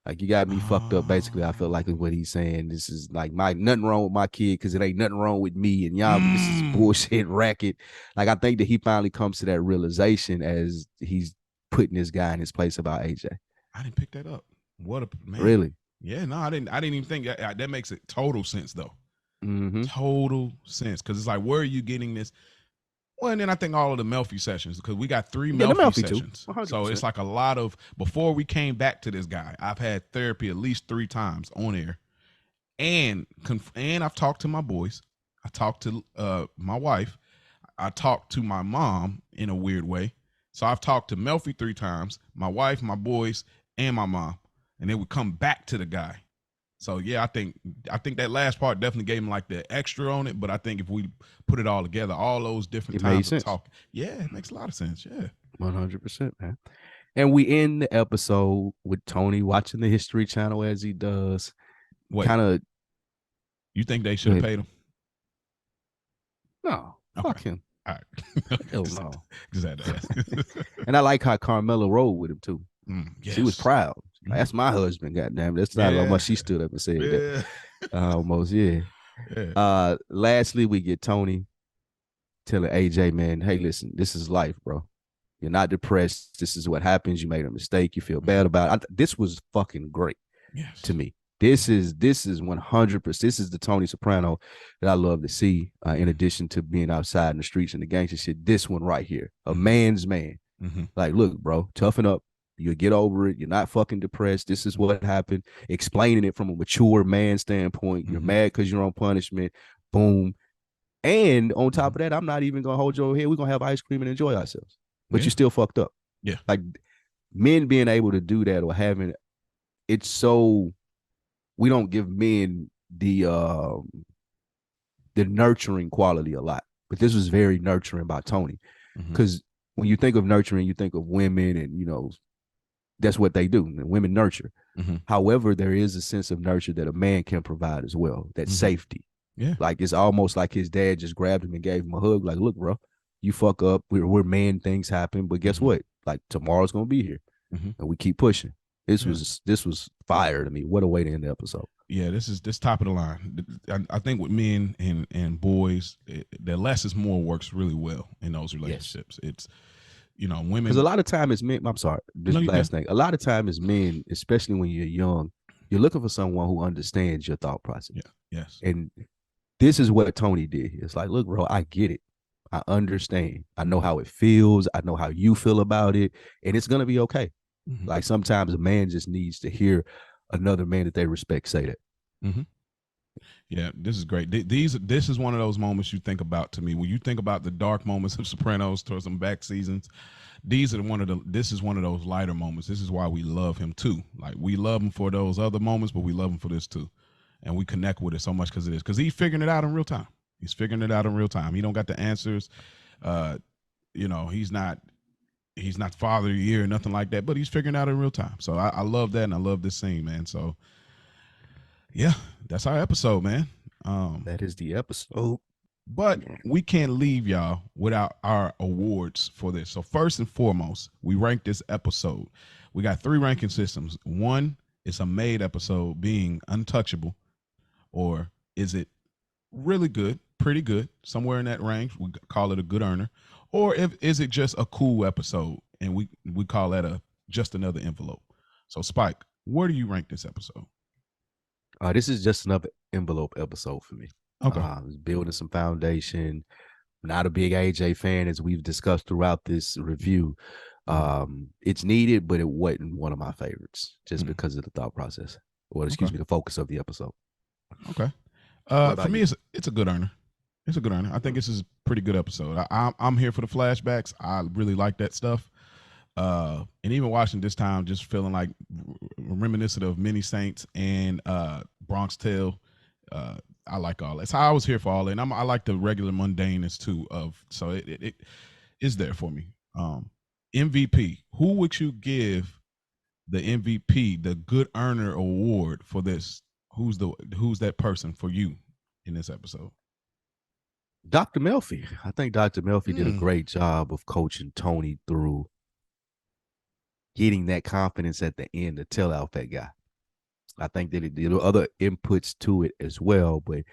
Like, you got me fucked up. Basically, I feel like is what he's saying. This is like nothing wrong with my kid because it ain't nothing wrong with me. And y'all, this is bullshit racket. Like, I think that he finally comes to that realization as he's putting this guy in his place about AJ. I didn't pick that up. What a man. Really? Yeah, no, I didn't even think that makes it total sense though. Mm-hmm. Total sense. Cause it's like, where are you getting this? Well, and then I think all of the Melfi sessions, because we got 3 Melfi sessions. So it's like a lot of, before we came back to this guy, I've had therapy at least 3 times on air. And I've talked to my boys. I talked to my wife. I talked to my mom in a weird way. So I've talked to Melfi 3 times, my wife, my boys, and my mom. And then we come back to the guy. So yeah, I think that last part definitely gave him like the extra on it. But I think if we put it all together, all those different times of talking, yeah, it makes a lot of sense. Yeah, 100%, man. And we end the episode with Tony watching the History Channel as he does. Kind of. You think they should have paid him? No, fuck him. All right. Hell no. Just had to ask. And I like how Carmela rolled with him too. Yes. She was proud. Like, that's my husband, goddamn. That's not how much she stood up and said that. Almost, yeah. Lastly, we get Tony telling AJ, man, hey, listen, this is life, bro. You're not depressed. This is what happens. You made a mistake. You feel bad about it. This was fucking great to me. This is 100%. This is the Tony Soprano that I love to see. In addition to being outside in the streets and the gangster shit, this one right here, a man's man. Like, look, bro, toughen up. You'll get over it. You're not fucking depressed. This is what happened. Explaining it from a mature man standpoint. You're mad because you're on punishment. Boom. And on top of that, I'm not even gonna hold your head. We're gonna have ice cream and enjoy ourselves. But you still fucked up. Yeah. Like, men being able to do that or having it's so. We don't give men the nurturing quality a lot, but this was very nurturing by Tony, because when you think of nurturing, you think of women, and that's what they do. Women nurture. However, there is a sense of nurture that a man can provide as well. That safety. Yeah, like it's almost like his dad just grabbed him and gave him a hug. Like, look, bro, you fuck up. We're men. Things happen, but guess what? Like, tomorrow's gonna be here, and we keep pushing. This was fire to me. What a way to end the episode. Yeah, this top of the line. I think with men and boys, the less is more works really well in those relationships. It's women, because a lot of time as men. I'm sorry, this last thing. A lot of time as men, especially when you're young, you're looking for someone who understands your thought process. Yeah. Yes. And this is what Tony did. It's like, look, bro, I get it. I understand. I know how it feels. I know how you feel about it, and it's gonna be okay. Like, sometimes a man just needs to hear another man that they respect say that. Yeah, this is great. This is one of those moments you think about, to me, when you think about the dark moments of Sopranos towards some back seasons. This is one of those lighter moments. This is why we love him too. Like, we love him for those other moments, but we love him for this too, and we connect with it so much because he's figuring it out in real time. He's figuring it out in real time. He don't got the answers. He's not father of the year or nothing like that, but he's figuring it out in real time. So I love that, and I love this scene, man. So yeah, that's our episode, man. That is the episode. But we can't leave y'all without our awards for this. So first and foremost, we rank this episode. We got 3 ranking systems. One is a made episode, being untouchable, or is it really good, pretty good, somewhere in that range. We call it a good earner. Or is it just a cool episode, and we call that just another envelope. So Spike, where do you rank this episode? This is just another envelope episode for me. Okay. Building some foundation. Not a big AJ fan, as we've discussed throughout this review. It's needed, but it wasn't one of my favorites just because of the thought process, or excuse me, the focus of the episode. Okay. For me, it's a good earner. It's a good earner. I think this is a pretty good episode. I'm here for the flashbacks. I really like that stuff. And even watching this time, just feeling like reminiscent of Many Saints and Bronx Tale. I like all that. So I was here for all that. And I like the regular mundaneness too so it is there for me. MVP, who would you give the MVP, the Good Earner Award for this, who's that person for you in this episode? Dr. Melfi. I think Dr. Melfi did a Mm. great job of coaching Tony through getting that confidence at the end to tell out that guy. I think that there were other inputs to it as well, but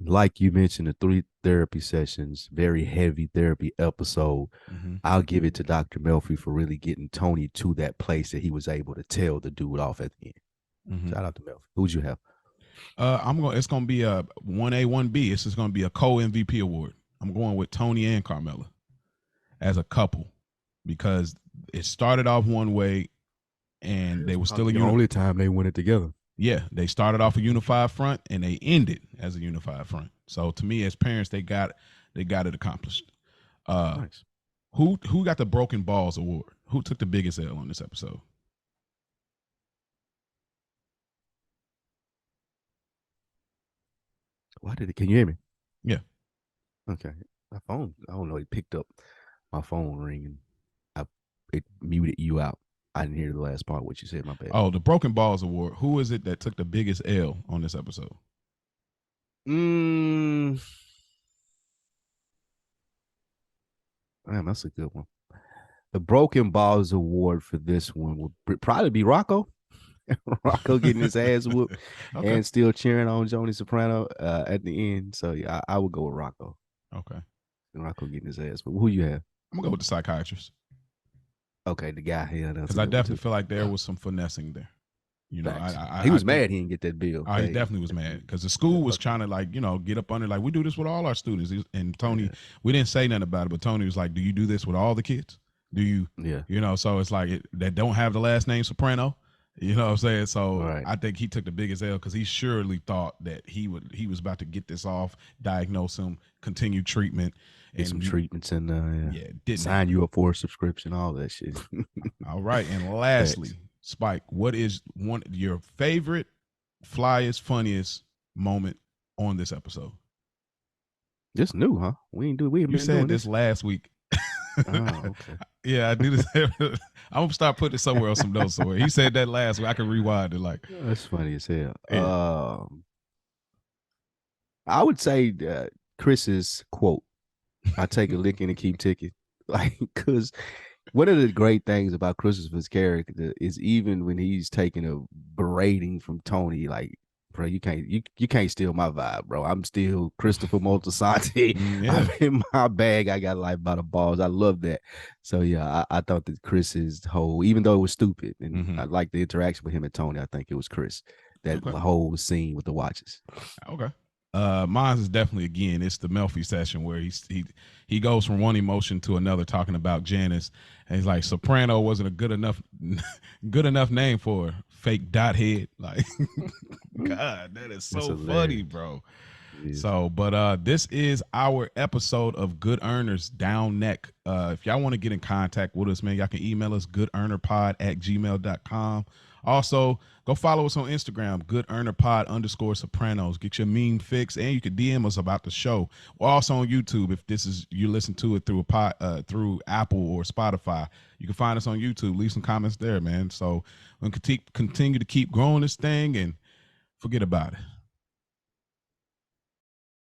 like you mentioned, the 3 therapy sessions, very heavy therapy episode. Mm-hmm. I'll give it to Dr. Melfi for really getting Tony to that place that he was able to tell the dude off at the end. Mm-hmm. Shout out to Melfi. Who'd you have? It's gonna be a 1A, 1B. It's just gonna be a co-MVP award. I'm going with Tony and Carmella as a couple because it started off one way and they were still the only time they went it together. Yeah, they started off a unified front and they ended as a unified front. So to me, as parents, they got it accomplished. Nice. Who got the Broken Balls award? Who took the biggest L on this episode? Why did it? Can you hear me? Yeah. Okay. My phone. I don't know. It picked up my phone ringing. It muted you out. I didn't hear the last part. What you said. My bad. Oh, the Broken Balls award. Who is it that took the biggest L on this episode? Man, that's a good one. The Broken Balls award for this one would probably be Rocco. Rocco getting his ass whooped okay. and still cheering on Joni Soprano at the end. So yeah, I would go with Rocco. Okay. And Rocco getting his ass. But who you have? I'm gonna go with the psychiatrist. Okay, the guy here. Because I definitely feel like there was some finessing there. You know, he was mad he didn't get that bill. He definitely was mad because the school was trying to get up under we do this with all our students. And Tony, we didn't say nothing about it, but Tony was like, "Do you do this with all the kids? Do you?" Yeah. You know, so it's like that don't have the last name Soprano. You know what I'm saying? So I think he took the biggest L because he surely thought that he was about to get this off, diagnose him, continue treatment. Get some treatments and didn't sign you up for a subscription, all that shit. All right. And lastly, Spike, what is your favorite, flyest, funniest moment on this episode? This new, huh? You said this last week. Oh, okay. Yeah, I do this. I'm gonna start putting it somewhere on some notes somewhere. He said that last week. I can rewind it. That's funny as hell. Yeah. I would say Chris's quote, "I take a licking and keep ticking." Because one of the great things about Christopher's character is even when he's taking a berating from Tony, bro, you can't steal my vibe, bro. I'm still Christopher Moltisanti. Yeah. I'm in my bag. I got life by the balls. I love that. So yeah, I thought that Chris's whole, even though it was stupid, and I like the interaction with him and Tony, I think it was Chris. That whole scene with the watches. Okay. Mine is definitely, again, it's the Melfi session where he goes from one emotion to another talking about Janice, and he's like, Soprano wasn't a good enough name for her. Fake dot head. God, that is so funny, bro. So, but this is our episode of Good Earners Down Neck. If y'all want to get in contact with us, man, y'all can email us goodearnerpod@gmail.com. Also, go follow us on Instagram, goodearnerpod_Sopranos. Get your meme fix, and you can DM us about the show. We're also on YouTube. If you listen to it through through Apple or Spotify, you can find us on YouTube. Leave some comments there, man. So we can continue to keep growing this thing and forget about it.